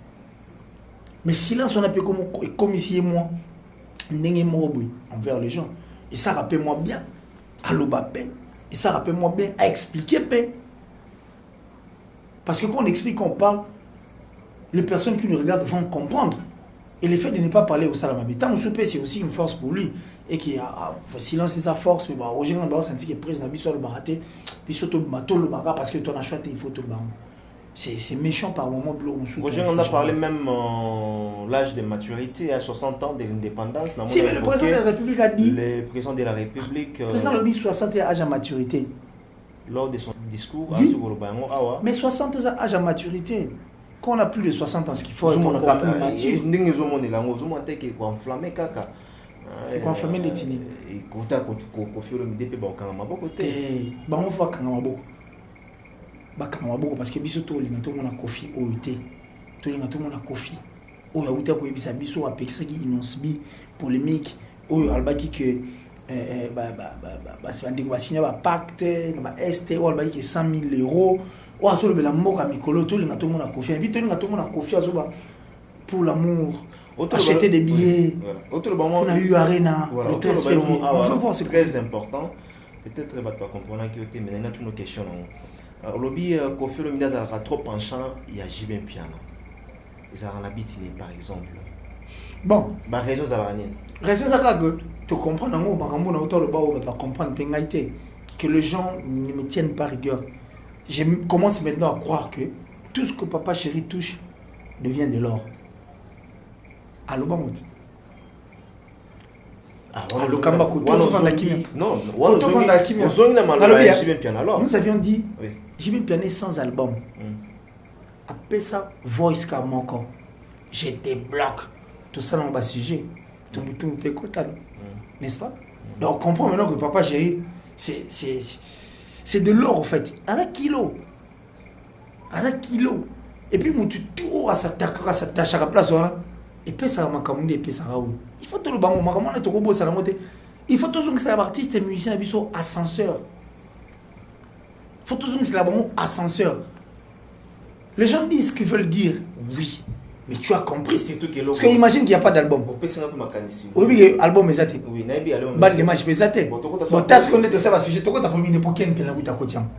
Mais silence, on a peu comme ici et moi, envers les gens. Et ça rappelle-moi bien à l'Obapé, et ça rappelle-moi bien à expliquer paix. Parce que quand on explique, on parle, les personnes qui nous regardent vont comprendre. Et le fait de ne pas parler au Salamabé, tant souper, c'est aussi une force pour lui. Et qu'il y a silence, c'est sa force. Mais bon, aujourd'hui, on doit sentir qu'il est président, il le baraté, il saute le bateau, le baga, parce que ton achat, il faut tout le bateau. C'est méchant par moment. Aujourd'hui, on a parlé même l'âge de maturité, à 60 ans de l'indépendance. Si, mais le président de la République a dit. Le président de la République. Le président a dit 60 ans âge à maturité. Lors de son discours, oui. Mais 60 ans âge à maturité. Quand on a plus de 60 ans, ce qu'il faut être encore plus mature. Il faut enflammer les tini. Et quand on fait le MDP, on va parce que biso to linga to mona kofi oité to linga to mona kofi o ya uta ko ebisa biso apekisa ki inonsbi polémique o albaki que c'est un signer un pacte ba ST o albaki que 100 000 € o asolo bela mboka mikolo to linga to mona kofi invite to linga to mona kofi azoba pour l'amour acheter des billets on a eu arena le 13 février c'est très important peut-être va pas comprendre que tu mais toutes nos questions. Au lobby, Kofi Olomide a trop penchant, il y a Jibin Piana. Ils ont un habitué, par exemple. Bon. Bah, raison Zalanine. Raison Zalanine, tu comprends, que les gens ne me tiennent pas rigueur. Je commence maintenant à croire que tout ce que Papa Chéri touche devient de l'or. Allô, Bamout. Nous avions dit Jibin Piané sans album. Après ça, Voice Kamoko. Je débloque. Tout ça dans le sujet. Tout le monde peut écouter. N'est-ce pas? Donc on comprend maintenant que Papa Chéri, c'est de l'or en fait. À 1 kilo. À 1 kilo. Et puis, tu tout à sa tâche à la place. Et puis ça m'a commandé et puis ça va où il faut tout le banc on a tout robot ça la montée il faut toujours que c'est l'artiste et musicien à biso ascenseur il faut toujours que c'est la bon ascenseur les gens disent ce qu'ils veulent dire oui mais tu as compris c'est tout parce que imagine qu'il n'y a pas d'album oui album est athée oui bas l'image est athée bon t'as ce qu'on est de ça va sujet toi t'as promis pour Ken Pela Wuta Kotiam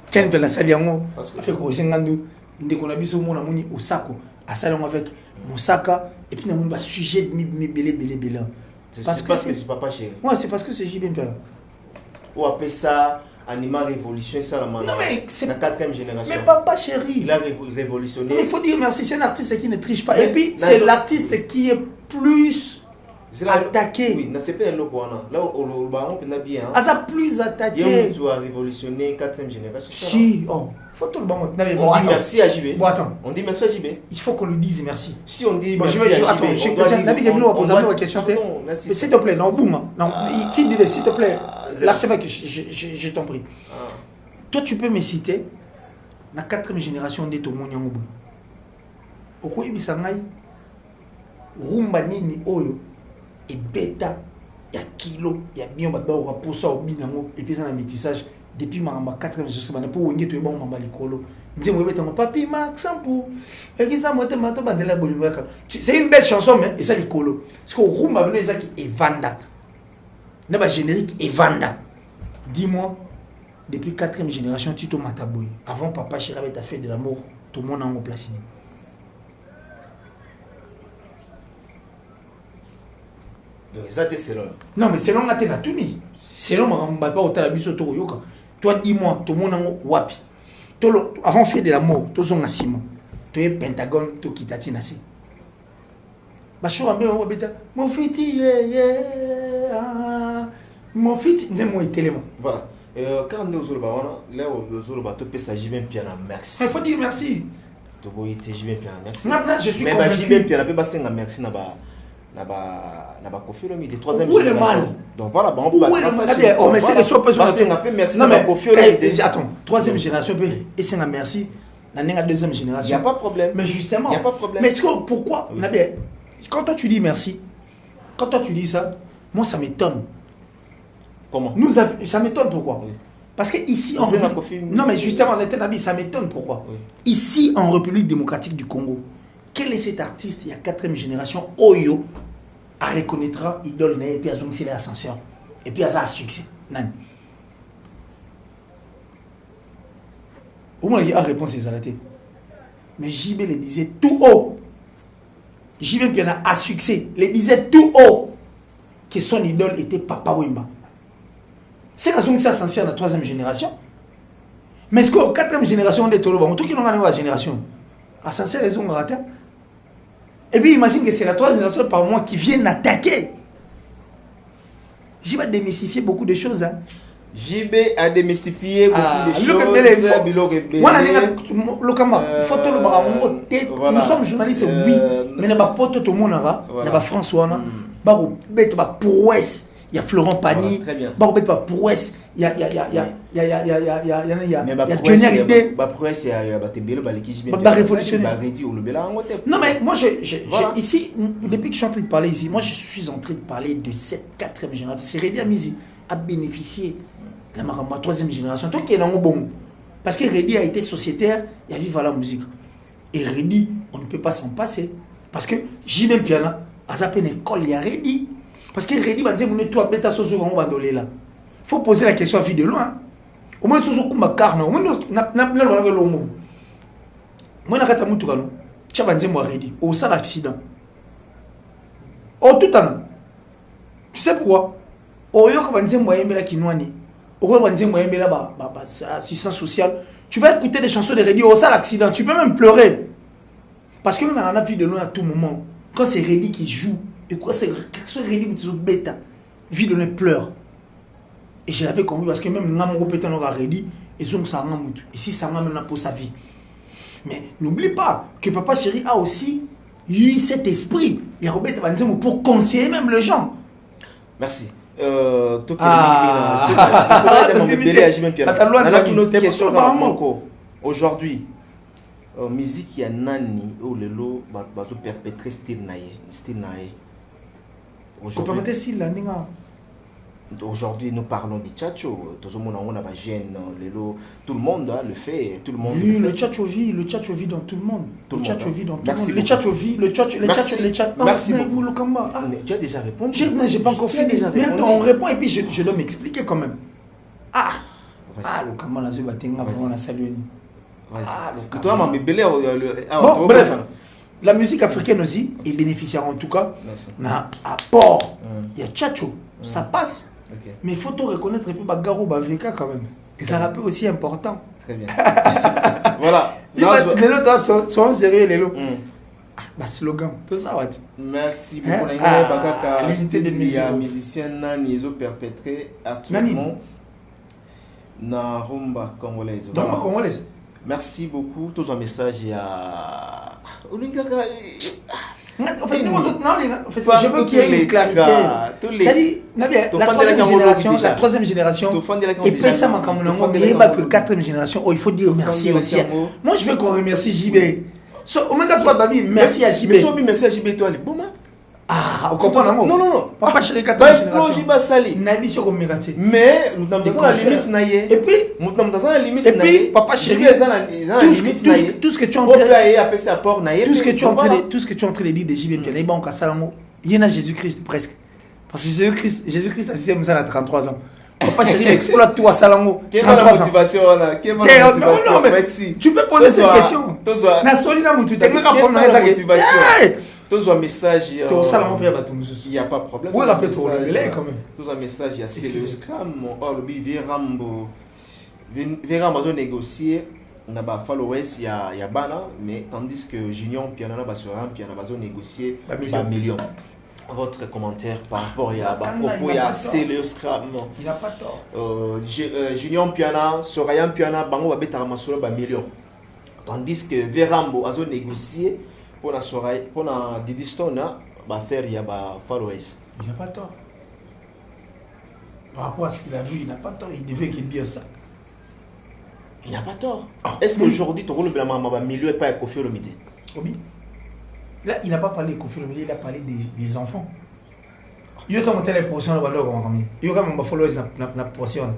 Ken Pela Saliango fait que Roger Ngandou ndeko na biso mona moni Osako à salon avec Moussaka et puis on a un sujet de belé. Parce que c'est Papa Chéri. Ouais, c'est parce que c'est Jibin Piana. Ou appelle ça Animal Révolution, ça la 4e génération. Mais Papa Chéri. Il a révolutionné. Il faut dire merci, c'est un artiste qui ne triche pas. Et puis c'est l'artiste qui est plus attaqué. Oui, c'est pas le Rwanda. Là, au baron, on a bien. Ah, ça plus attaqué. Il a révolutionné 4e génération. Si, oh, faut tout le baron. On dit merci à JB. Bon, attends. On dit merci à JB. Il faut qu'on lui dise merci. Si on dit bon, merci à JB. Attends, je vais poser une question. S'il te plaît, non, boum. Non, il dit, s'il te plaît. L'archevêque, je t'en prie. Toi, tu peux me citer la 4e génération de Tomo Nyangobu. Pourquoi il dit rumba nini oyo et bêta ya kilo ya bien ba ba pour ça au binango et puis ça na métissage depuis ma 4e génération ba pour wenge to ba mamba likolo nzemo beta mo papi max sampo et qui ça mote mato bandela bolivaka c'est une belle chanson mais et ça likolo parce que rumba bino ça qui est vanda na ba générique et vanda dis-moi depuis 4e génération Tito Mataboy avant papa Chéri avait fait de l'amour tout le monde en place. Non, mais selon la Ténatouni, selon ma pas au Talabiso Toroyoka, toi dis-moi, tout le monde wapi. Avant de faire de la mort, tout son assiment, tu es Pentagone, tu quittes Tinassi. Mon fiti, mon fiti, dis-moi, tellement. Voilà. Quand on est au Zoloba, là au Zoloba, tu peux s'agir bien, merci. Il faut dire merci. Tu peux être bien, merci. Maintenant, je suis convaincu. Mais je suis bien, merci. N'a pas confié le midi 3e génération. Donc voilà, on peut pas. Oh mais c'est le soit merci non mais attends, 3e génération et c'est un merci. La 2e génération. Il y a pas de problème. Mais justement, il y a pas de problème. Mais pourquoi quand toi tu dis merci, quand toi tu dis ça, moi ça m'étonne. Comment? Ça m'étonne pourquoi? Parce que ici non mais justement ça m'étonne pourquoi? Ici en République démocratique du Congo, quel est cet artiste il y a 4e génération Oyo à reconnaîtra idole et puis à zoomer l'ascension et puis à ça succès nan au moins il y a réponse les arrêtés mais JB le disait tout haut JB bien à succès le disait tout haut que son idole était Papa Wemba c'est la zoomer l'ascension de la 3e génération mais est-ce qu'au 4e génération on est tout le tout qui n'ont pas la génération ascension les ont raté. Et puis imagine que c'est la 3e génération par mois qui viennent attaquer. JB a démystifié beaucoup de choses. Hein. JB a démystifié beaucoup de choses. Nous sommes journalistes, oui. Mais il n'y a pas de tout le monde. Il y a François. Il y a prouesse. Il y a Florent Pagny. Très bien. Il y a prouesse. Il y a Johnny Hallyday. Prouesse, il y a révolutionnaire. Non mais moi ici, depuis que je suis en train de parler ici, moi je suis en train de parler de cette 4e génération. Parce que Reddy Amizi a bénéficié de ma 3e génération. Toi qui es dans le bon. Parce que Reddy a été sociétaire, il a vécu à la musique. Et Reddy, on ne peut pas s'en passer. Parce que j'ai même piano, à sa peine école, il y a Reddy. Parce que Reddy va dire, il faut poser la question à vie de loin. Au moins, si vous avez carne, au moins, au sein d'accident. Au tout temps. Tu sais pourquoi? Au yo quand on dit la kinwani, au quand on dit assistance sociale, tu vas écouter des chansons de Reddy au sein d'accident, tu peux même pleurer. Parce qu'on a un vie de loin à tout moment. Quand c'est Reddy qui joue, et quoi c'est Reddy qui joue bêta, vie de loin pleure. Et je l'avais compris parce que même Namoro Pétan aura Reddy, et donc ça m'a moutu. Et si ça m'a maintenant pour sa vie. Mais n'oublie pas que Papa Chéri a aussi eu cet esprit. Il y a Robert Vanzemo pour conseiller même les gens. Merci. Aujourd'hui, musique ya nani ou lelo bazo perpétrer style naie. Aujourd'hui, nous parlons du tchatcho. Tout le monde a gêne, tout le monde le fait, tout le monde. Oui, le tchatcho vit dans tout le monde. Le tchatcho vit dans tout le monde. Le tchatcho vit, le tchatcho. Merci beaucoup. Tu as déjà répondu. Je n'ai pas encore fini. Mais attends, on répond et puis je dois m'expliquer quand même. Le Kamba la Zubatenga, on a salué. Bon, bref, la musique africaine aussi est bénéficiaire en tout cas. À port, il y a tchatcho, ça passe. Okay. Mais il faut tout reconnaître et puis Bagaro Baveka quand même. Et ça rappelle aussi important. Très bien. Voilà. Mais là, toi, sois sérieux, Lélo. Bah, slogan. Tout ça, ouais. Merci beaucoup. L'unité des musiciens. Musiciens nani ils ont perpétré actuellement na rumba congolaise. Rumba congolaise. Merci beaucoup. Tous un message à. En fait, je veux qu'il y ait une clarité. C'est-à-dire, la troisième génération, et puis ça m'a comme que quatrième génération, il faut dire merci aussi. Moi, je veux qu'on remercie JB. Au moins, soit Babi, merci à JB. Mais merci à JB, toi, les bon. Ah, on comprend l'amour. Non. Papa chéri, quatrième génération. Mais nous sommes dans la limite naïe. Et puis, nous sommes dans la limite naïe. Et puis, papa chéri, tout ce que tu es en train de dire de JB, il y a Jésus-Christ presque. Parce que Jésus-Christ a 6e à 33 ans. Papa chéri, exploite tout à Salango. Quelle est la motivation là? Non, mais tu peux poser cette question. Tous un message. Il n'y a pas de problème. Oui, rappelle-toi, quand même. Tous un message, il y a Célio Scram. Oh, le Vérambo a négocié. On a pas followers, il y a Bana, mais tandis que Junior Piana va se rendre, Piana va négocier un million. Votre commentaire par rapport à propos à Célio Scram. Il n'a pas tort. Junior Piana, Sorayan Piana, Bango va mettre un million. Tandis que Vérambo a négocié. Pour la soirée, pour la Didistone, va faire il y a followers. Il n'a pas tort. Par rapport à ce qu'il a vu, il n'a pas tort. Il devait dire ça. Il n'a pas tort. Est-ce qu'aujourd'hui, tu roules le milieu et pas Kofi Olomide? Oui. Là, il n'a pas parlé de Kofi Olomide, il a parlé des enfants. Il y a tant de portions de valeur comme il y a quand même followers na portion.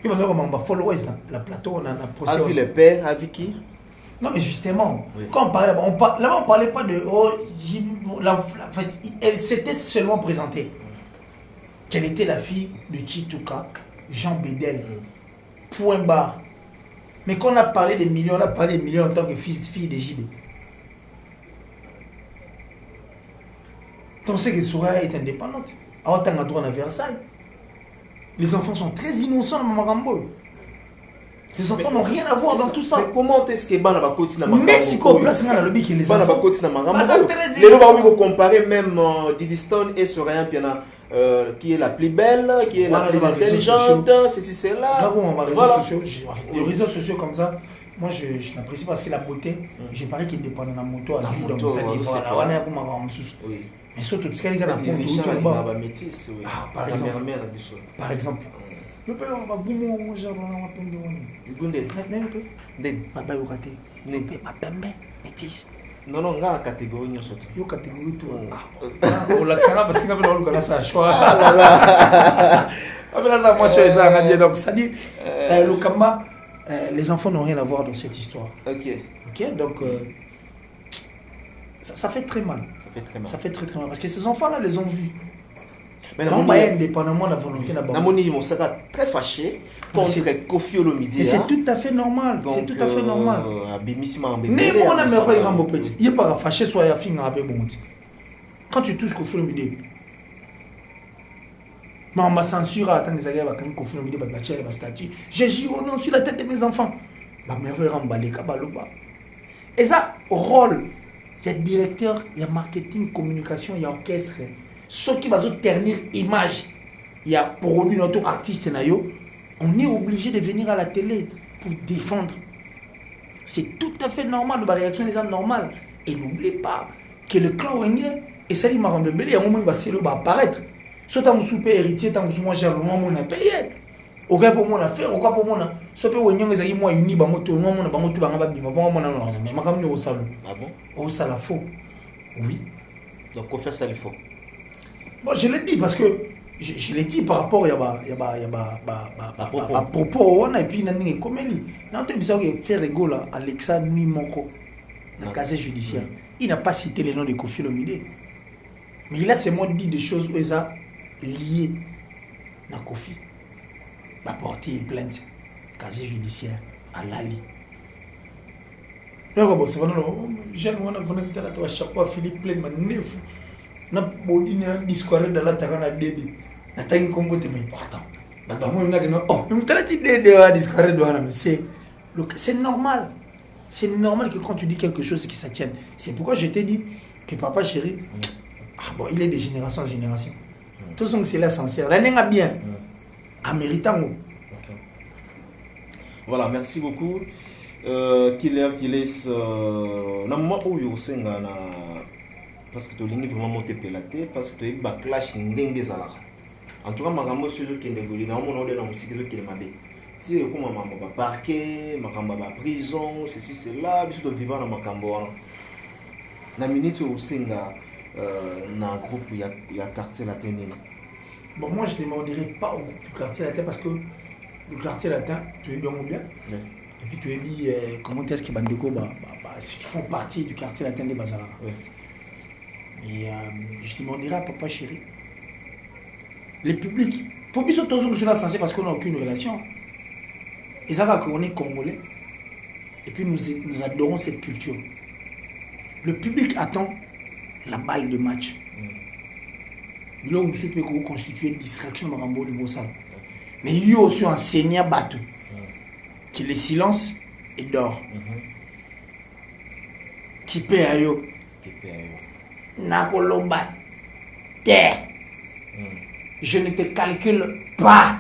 Il y a même followers na plateau na portion. Avec le père, avec qui? Non, mais justement, oui. Quand on parlait, là-bas, on ne parlait pas de. Oh, en fait, elle s'était seulement présentée. Qu'elle était la fille de Chituka, Jean Bédel. Point barre. Mais quand on a parlé des millions, on a parlé des millions en tant que fille de JB. Donc, on sait que Souraya est indépendante. Alors, tu as un droit à Versailles. Les enfants sont très innocents dans Marambo. Les enfants n'ont rien à voir dans tout ça. Mais comment est-ce que Bana va continuer à mais si on place dans le lobby que les enfants. Bana va continuer à les gens vont comparer même Didistone et Sorayan Piana qui est la plus belle, qui est la plus intelligente, ceci, cela. Les réseaux sociaux comme ça, moi je n'apprécie pas parce que la beauté, j'ai parlé qu'il dépend de la moto à vue dans sa vie. Voilà, mais surtout, ce qu'il y a dans la métis, par exemple. Le père va boumer au jardin, on va prendre non, non, la catégorie nous saute. Yo catégorie toi. On l'accent parce qu'il avait le gars ça choix. Ah là là. Ça moi je ça radio donc ça dit le Kamba les enfants n'ont rien à voir dans cette histoire. OK, donc ça fait très mal. Ça fait très mal parce que ces enfants là les ont vus. Mais indépendamment de la volonté là-bas. Namoni on sera très fâché contre Kofi Olomide. Et c'est tout à fait normal. C'est tout à fait normal. Mais moi on a même pas Rambo petit. Il est pas fâché soit il a fini à bon. Quand tu touches Kofi Olomide. Mais on m'a censuré à tant que ça va quand Kofi Olomide va battre la statue. J'ai dit oh non sur la tête de mes enfants. Ma mère veut remballer kabaloba. Et ça rôle, il y a directeur, il y a marketing, communication, il y a orchestre. Ceux qui vont ternir image, il y a produit notre artiste, on est obligé de venir à la télé pour défendre. C'est tout à fait normal, la réaction est normale. Et n'oubliez pas que le clan Wenge, et ça dit Maram de Belé, à un moment il va apparaître. Soit tu as un super héritier, tu as un jalon, on a payé. Au cas pour moi, on a fait, au cas pour moi, soit tu as un Wenge, moi, uni, on a tout, on a tout, on a mais Maram au salon. Ah bon? Au salon, faux. Oui. Donc, on fait ça, il faut. Bon, je l'ai dit parce que je l'ai dit par rapport à propos et puis nani komeli na to bisa que faire rigolo là Alexa Nui Moko dans casier judiciaire il n'a pas cité le nom de Kofi Olomide mais il a seulement dit des choses où ça liées na Kofi va porter plainte casier judiciaire à Lali donc bon c'est vraiment jeune on a vraiment été là à chaque fois Philippe plein neuf na body na discours de la takana début na tangi kombo te mais attends bah moi na que non oh me tala ti de discours de wana mais c'est normal C'est normal que quand tu dis quelque chose, c'est que ça tienne. C'est pourquoi je t'ai dit que papa chéri, il est de génération en génération. Tout ce que c'est là sincère. L'année a bien. En méritant. Voilà, merci beaucoup. Qu'il laisse. Normalement, où il y a parce que tu as vraiment monté pélaté, parce que tu as eu backlash n'engue zala. En tout cas, ma maman sur qui est négocié, na mon ordre na musique qui est mabé. Si comme ma maman va parquer, ma maman va prison, ceci cela, biso de vivre dans ma cambo. Na minute au singa na groupe il y a quartier latin. Bon, moi je ne demanderai pas au groupe du quartier latin parce que le quartier latin, tu es bien ou bien. Oui. Et puis tu as dit comment est-ce que Bandeko font partie du quartier latin de Bazala. Oui. Et je demanderai à papa chéri. Le public, pour nous tous cela sensé parce qu'on n'a aucune relation. Ils savent qu'on est congolais. Et puis nous adorons cette culture. Le public attend la balle de match. Là où nous peut constituer une distraction dans le Mossal. Mais il y a aussi enseigné à Batou que le silence est d'or. Qui peut ayo Nakoloba terre. Je ne te calcule pas.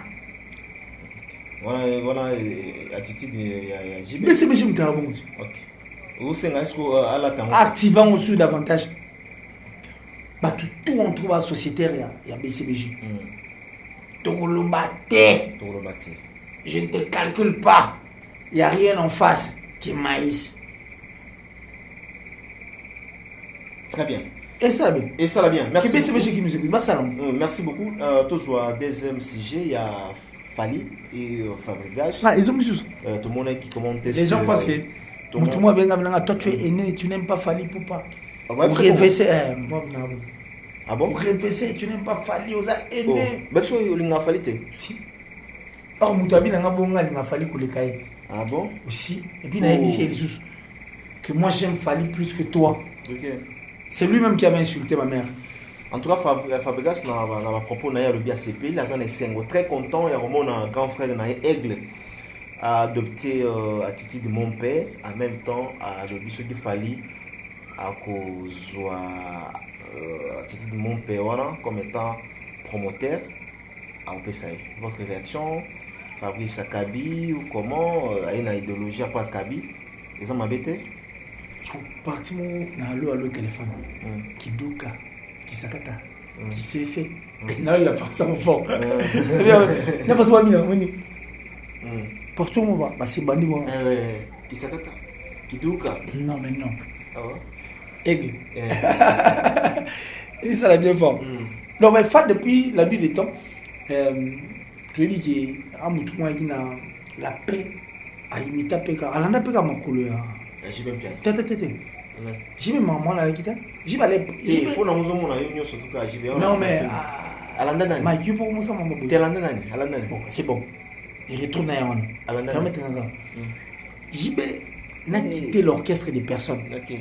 Voilà attitude JB. Mais c'est monsieur Mtarabon. OK. Où c'est est-ce que à la temps activant aussi davantage. Tout on trouve à la société il y a BCBJ. Togolobate. Je ne te calcule pas. Il n'y a rien en face qui est maïs. Très bien. Et ça va bien. Et ça va bien. Merci. BCBJ qui nous écoute. Merci beaucoup. Toujours deuxième sujet, il y a Fali et Fabregas. Ils ont mis tout le monde qui commente. Les gens pensent que toi tu es aîné, tu n'aimes pas Fali pour pas. Ah bon? Rêver, tu n'aimes pas Fali aux aînés. Ben sûr, il a fallu. Si. Or, Moutabi n'a pas fallu que les cahiers. Ah bon? Aussi. Et puis, il a dit que moi j'aime Fali plus que toi. Ok. C'est lui-même qui avait insulté ma mère. En tout cas, Fabregas n'a propos n'a le BACP, il a très content, il y a vraiment un grand frère Aigle a adopté attitude de mon père, en même temps à le biso qui fallait à cause attitude de mon père comme étant promoteur à OPSAI. Votre réaction, Fabrice Akabi ou comment a une idéologie à part Kabi, ils ont m'habité. Je suis parti dans le téléphone qui douka, qui sakata, qui s'est fait. Et là il a passé en fort. C'est bien. Il a passé en mine. Partout où on va, c'est bandit. Qui sakata, qui douka. Non mais non. Ah ouais. Aigle. Et ça l'a bien fort. Donc mais fait depuis la nuit des temps, tu dis que à tout moi qui a la paix à imiter peka. Alanda peka makolo ya. J'y vais bien. J'y vais maman là qui t'a. J'y vais aller. Pour nous on a une surtout que j'y vais. Non mais Alanda nani. Mais qui pour moi ça maman. T'es Alanda nani. Alanda nani. Bon, c'est bon. Il retourne à Yawan. Alanda. Je vais mettre un gars. J'y vais n'a quitté l'orchestre des personnes. OK.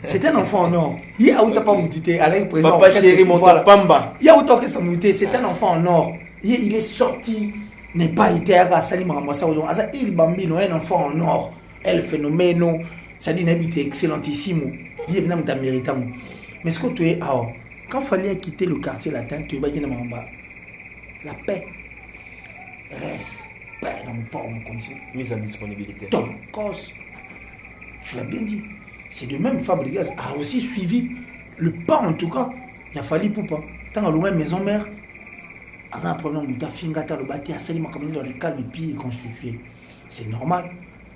C'est un enfant en or. Il y a où t'as pas muté avec présent. Papa chéri mon pamba. Il y a où t'as que ça muté, c'est un enfant en or. Il est sorti, n'est pas été à Salim Ramassa ou Asa il bambino un enfant en or. Elle phénomène, ça dit n'habite excellentissimo. Il est venu d'Amérique. Mais ce que tu es quand il fallait quitter le quartier latin, tu es pas dans Mamba. La paix reste paix dans mon port, on continue. Mise en disponibilité. Donc, cause, tu l'as bien dit. C'est de même Fabregas a aussi suivi le pas en tout cas. Il a fallu pour pas. Tant que l'on maison mère, à un problème de fingata le bâti à Salim comme dans les calmes et puis constitué. C'est normal.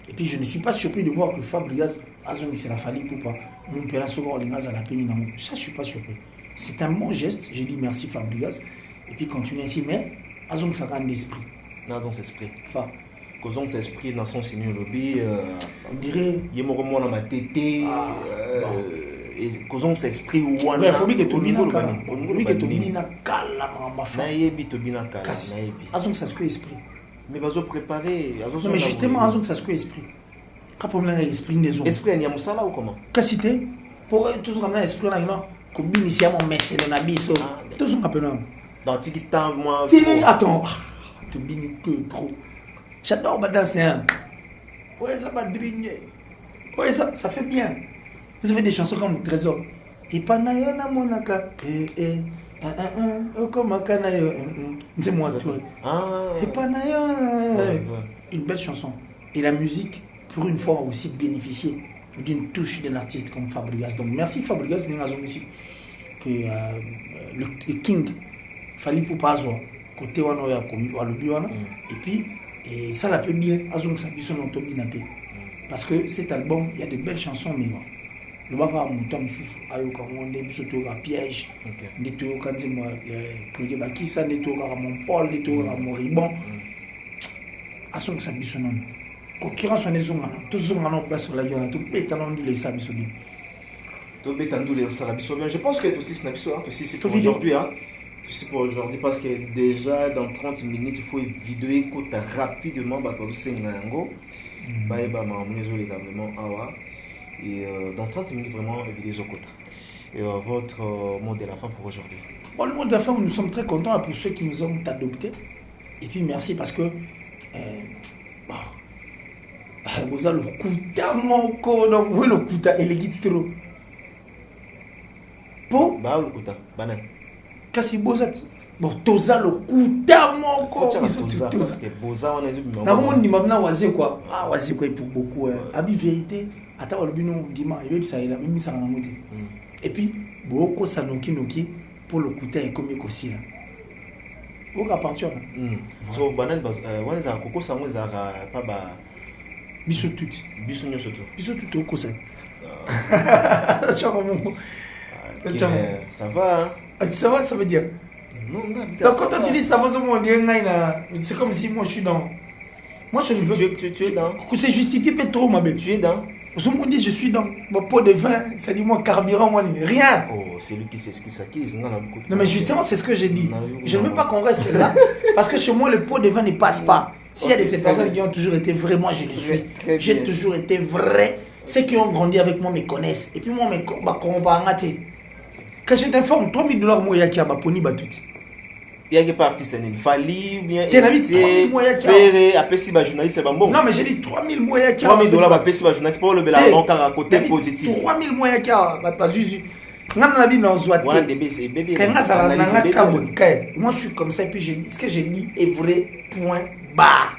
Et puis je ne suis pas surpris de voir que Fabregas a zone c'est la fallu pour pas. Mon père a souvent les gaz à la peine. Ça je suis pas surpris. C'est un bon geste. J'ai dit merci Fabregas. Et puis continue ainsi. Mais à zone ça rend l'esprit. Dans son esprit. Enfin. Causons cet esprit dans son seigneur lobby. On dirait. Il y a mon roman dans ma tété. Causons cet esprit où on a. Il faut que tu bina kala. Il faut que tu bina kala ma femme. Naïbi to bina kala. Naïbi. Azon ça se fait esprit. Mais vas-y préparer. Non mais justement azon ça se fait esprit. Quand problème esprit des autres. Esprit il y a musala ou comment? Cassité. Pour tout ce qu'on a esprit là non. Ko bini si mon messe na biso. Tout ce qu'on appelle. Dans tiki temps moi. Attends. Tu bini que trop. J'adore ma danse. Ouais, ça va driner. Ouais, ça fait bien. Vous avez des chansons comme Trésor. Et Panayana Monaka. Comme Akanayo. Dis-moi tout. Et Panayana. Une belle chanson. Et la musique, pour une fois, a aussi bénéficié d'une touche d'un artiste comme Fabregas. Donc merci Fabregas, aussi. Que le King, Fali Poupazo, côté Wanoya, et puis, et ça l'a fait bien, Azong Sabiso Nantobi Napé. Parce que cet album, il y a de belles chansons, mais bon. Le baba mon temps sous ayoka on est biso to piège de to quand moi le bakisa de to mon Paul de to mon ribon ason sa biso non concurrence on est zonga to zonga non place la gueule to pétanon de les sa biso bien to bétando les sa biso bien. Je pense que aussi c'est biso aussi c'est pour aujourd'hui c'est pour aujourd'hui parce que déjà dans 30 minutes il faut vidéo écoute rapidement ba to sengango ba ba ma maison les vraiment awa. Et dans 30 minutes, vraiment, évidemment, Zokota. Et votre mot de la fin pour aujourd'hui? Bon, le mot de la fin, nous sommes très contents pour ceux qui nous ont adoptés. Et puis, merci parce que... vous avez le kuta moko, donc oui, le kuta, et les trop. Pour... Bah, le kuta, banane. Kasi bozat. Bon, toza le kuta moko. Parce que boza, on est du... Na comment ni mabna waze quoi. Ah, waze quoi pour beaucoup. Abi vérité. Attends, le bino dima et puis ça il a mis ça dans la moitié. Et puis beaucoup ça noki pour le coûter et comme aussi là. Au à partir là. So banane on les a coco ça moi ça pas ba biso tout au cosa. Ça va. Ça va, ça veut dire. Non, donc quand tu dis ça va c'est comme si moi je suis dans. Moi je veux. Tu es dans. C'est justifié peut-être trop ma belle. Tu es dans. Vous me dites je suis dans mon pot de vin, ça dit moi carburant moi rien. Oh, c'est lui qui sait ce qui s'acquise. Non mais justement c'est ce que j'ai dit. Je ne veux pas qu'on reste là parce que chez moi le pot de vin ne passe pas. S'il y a de ces personnes qui ont toujours été vraies, moi je le suis. J'ai toujours été vrai. Ceux qui ont grandi avec moi me connaissent. Et puis moi on va rater. Quand je t'informe, $3,000 moi qui a poni batuti. Il y a des artistes qui fallait bien faire apesi ba journaliste ba bon. Non mais j'ai dit $3,000 moyens qui $3,000 ba apesi ba journaliste pour le bela donc à côté positif. $3,000 moyens qui a ba zuzu. Ngam na bi na zwa te. Quand ça na nga kabon kai. Moi je suis comme ça et puis j'ai dit ce que j'ai dit est vrai point barre.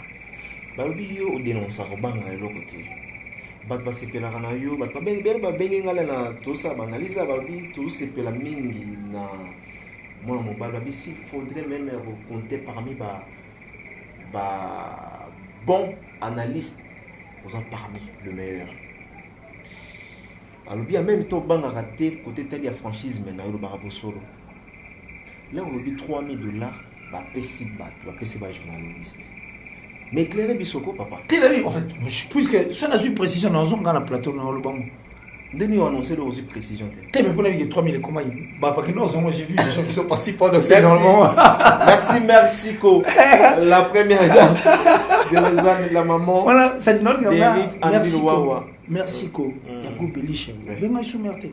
Ba biyo o dénonce ko banga lo côté. Ba sepela kana yo ba ba beningala na tout ça ba analyse ba bi tout sepela mingi na moi mon balabisi faudrait même compter parmi bons analystes parmi le meilleur. Alors bien même toi bang à rater côté tel ya franchise maintenant le barabo solo là on dit $3,000 ba pesi ba journaliste mais éclairer bisoko papa t'es là en fait puisque ça n'a eu précision dans un plateau dans le banc. Dès nous annoncer le reçu précision. T'es mais pour la vie 3,000 comment il bah parce que non moi j'ai vu des gens qui sont partis pendant c'est normalement. Merci Co. La première dame de la maman. Voilà, ça dit non merci Co. Merci Co. Yago Beliche. Vraiment soumerté.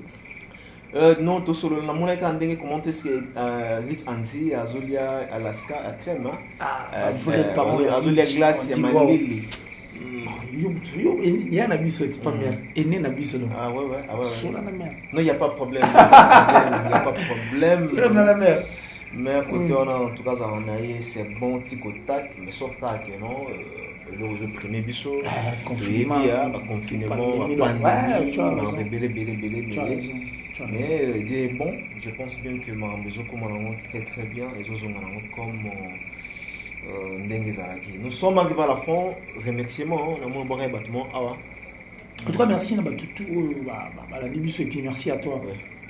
Non tout solo la monnaie quand ndenge commenter ce Rich Anzi Azolia Alaska à crème. Ah vrai parole Azolia glace ya manili. Il y a un abisso, c'est pas bien. Il y a un abisso. Ah ouais. Sur la mer. Non, il n'y a pas de problème. Il n'y a pas de problème. Sur la mer. Mais côté, on a en tout cas, on a eu c'est bon petit contact, mais sauf que non, le jeu premier bisso. Confinement. Mais bon, je pense bien que ma maison commence très bien. Les autres ont comme. Nous sommes arrivés à la fin. Remerciements, on a bon bâtiment. En tout cas, merci la démission et puis merci à toi,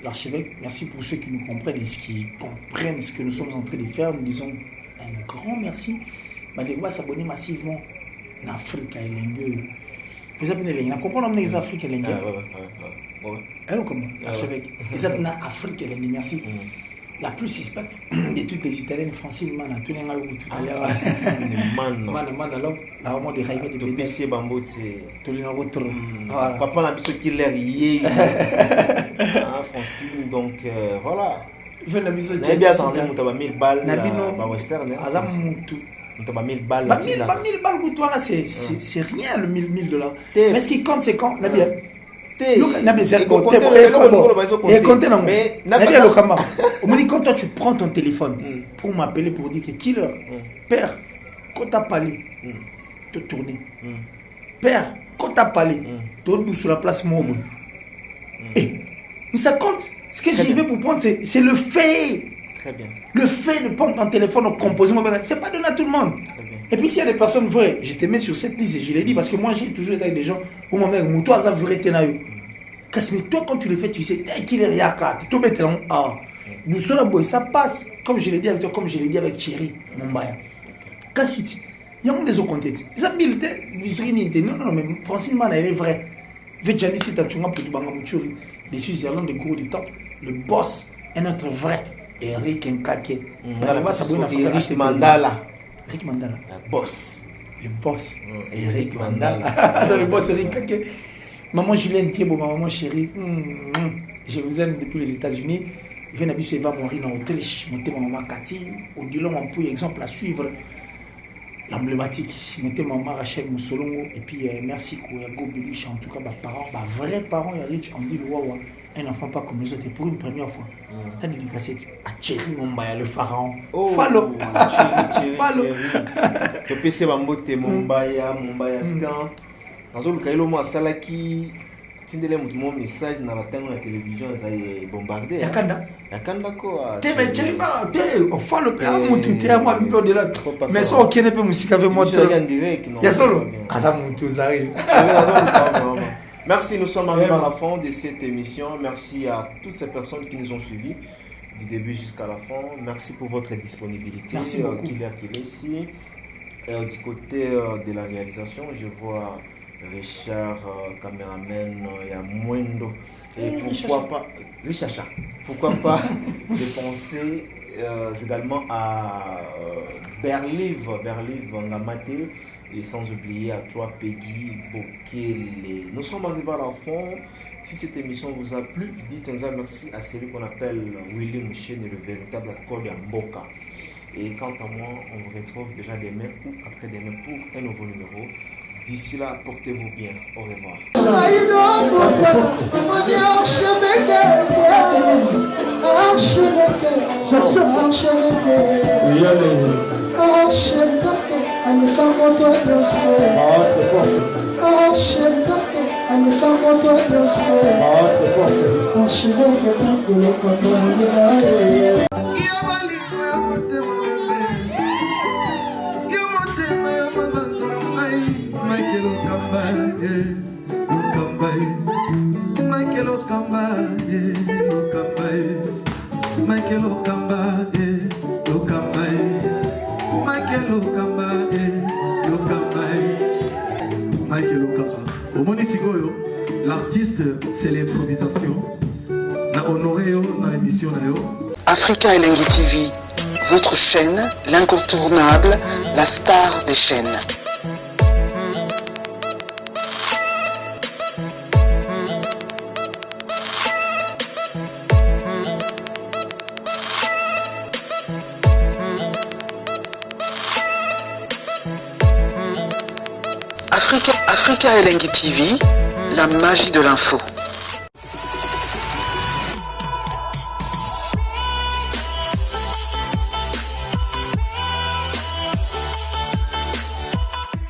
l'archevêque. Merci pour ceux qui nous comprennent et qui comprennent ce que nous sommes en train de faire. Nous disons un grand merci. Les gens s'abonnent massivement en Afrique et l'Inde. Vous avez les gens comprendre les Afriques et l'Inde. Alors comment, l'archevêque? Les gens en Afrique et l'Inde. Merci. La plus suspecte de toutes les Italiennes, Francine Man, tout à l'heure. Man, alors, la maman de Raïvé de Bébé Bambo, tout le monde. Papa n'a plus qu'il est lié. Francine, donc voilà. Je vais la mise au bien attendre, on a 1000 balles. Western. Tu as 1000 balles. 1000 balles pour toi là, c'est rien le 1000 $. Mais ce qui compte, c'est quand la bien. Quand toi tu prends ton téléphone pour m'appeler pour dire que killer, père, quand t'as parlé, te tourner. Père, quand t'as parlé, tu es sur la place mobile. Mais ça compte. Ce que j'y vais pour prendre, c'est le fait. Très bien. Le fait de prendre ton téléphone au composant, c'est pas donné à tout le monde. Et puis s'il y a des personnes vraies, je te mets sur cette liste et je l'ai dit parce que moi j'ai toujours été avec des gens où mon mec, toi ça vrai t'es naïf. Mais toi quand tu le fais, tu sais, qu'il est yaka, tu te mets là, nous sommes là, boy, ça passe. Comme je l'ai dit avec toi, comme je l'ai dit avec Thierry, mon bail. Cassiti, il y a des autres contextes. Ils ont mis le thé, non, mais Francine Man, elle est vraie. Vejani, si tu as tué pour du Bangamouchuri, les Suisses-Irlandais de gros du temps, le boss est notre vrai Eric Nkake. Eric Mandala. Eric Mandala. Boss. Le boss. Eric Mandala. Le boss Eric Nkake. Maman Julien Thiebo, ma maman chérie. Je vous aime depuis les États-Unis. Je viens d'habiter Eva Mourir dans Autriche. Monter ma maman Cathy. Odilon Ampouille, exemple à suivre. L'emblématique. Monter ma maman Rachel Moussolongo. Et puis merci Kouyago Belich. En tout cas, mes parents, vrais parents, Eric, on dit le Wawa. Un enfant pas comme les autres, et pour une première fois, la dédicace à Thierry Mombaya, le pharaon. Fallo. Fallo. Le PC Mambote Mombaya, Scan. Parce que le Kailo Moa Salaki, Tindele mon message dans la télévision, ça est bombardé. Yakanda quoi. T'es Fallo, t'es à moi, de là. Mais ça, ok, ne peut musique avec moi. Tu regardes direct. Il y a solo. Azamoutou, arrive. Merci, nous sommes arrivés à la fin de cette émission. Merci à toutes ces personnes qui nous ont suivis du début jusqu'à la fin. Merci pour votre disponibilité. Merci beaucoup. Qu'il est ici. Du côté de la réalisation, je vois Richard, caméraman, il y a Mwendo. Et pourquoi pas Richacha. Pourquoi pas de penser également à Berliv Ngamate. Et sans oublier à toi, Peggy, Bokele. Nous sommes arrivés à la fin. Si cette émission vous a plu, dites un grand merci à celui qu'on appelle Willy Mouchen, le véritable accord de Mboka. Et quant à moi, on vous retrouve déjà demain ou après-demain pour un nouveau numéro. D'ici là, portez-vous bien. Au revoir. L'artiste, c'est l'improvisation. La honoré dans l'émission. Africa Elengi TV, votre chaîne, l'incontournable, la star des chaînes. Africa Elengi TV, la magie de l'info.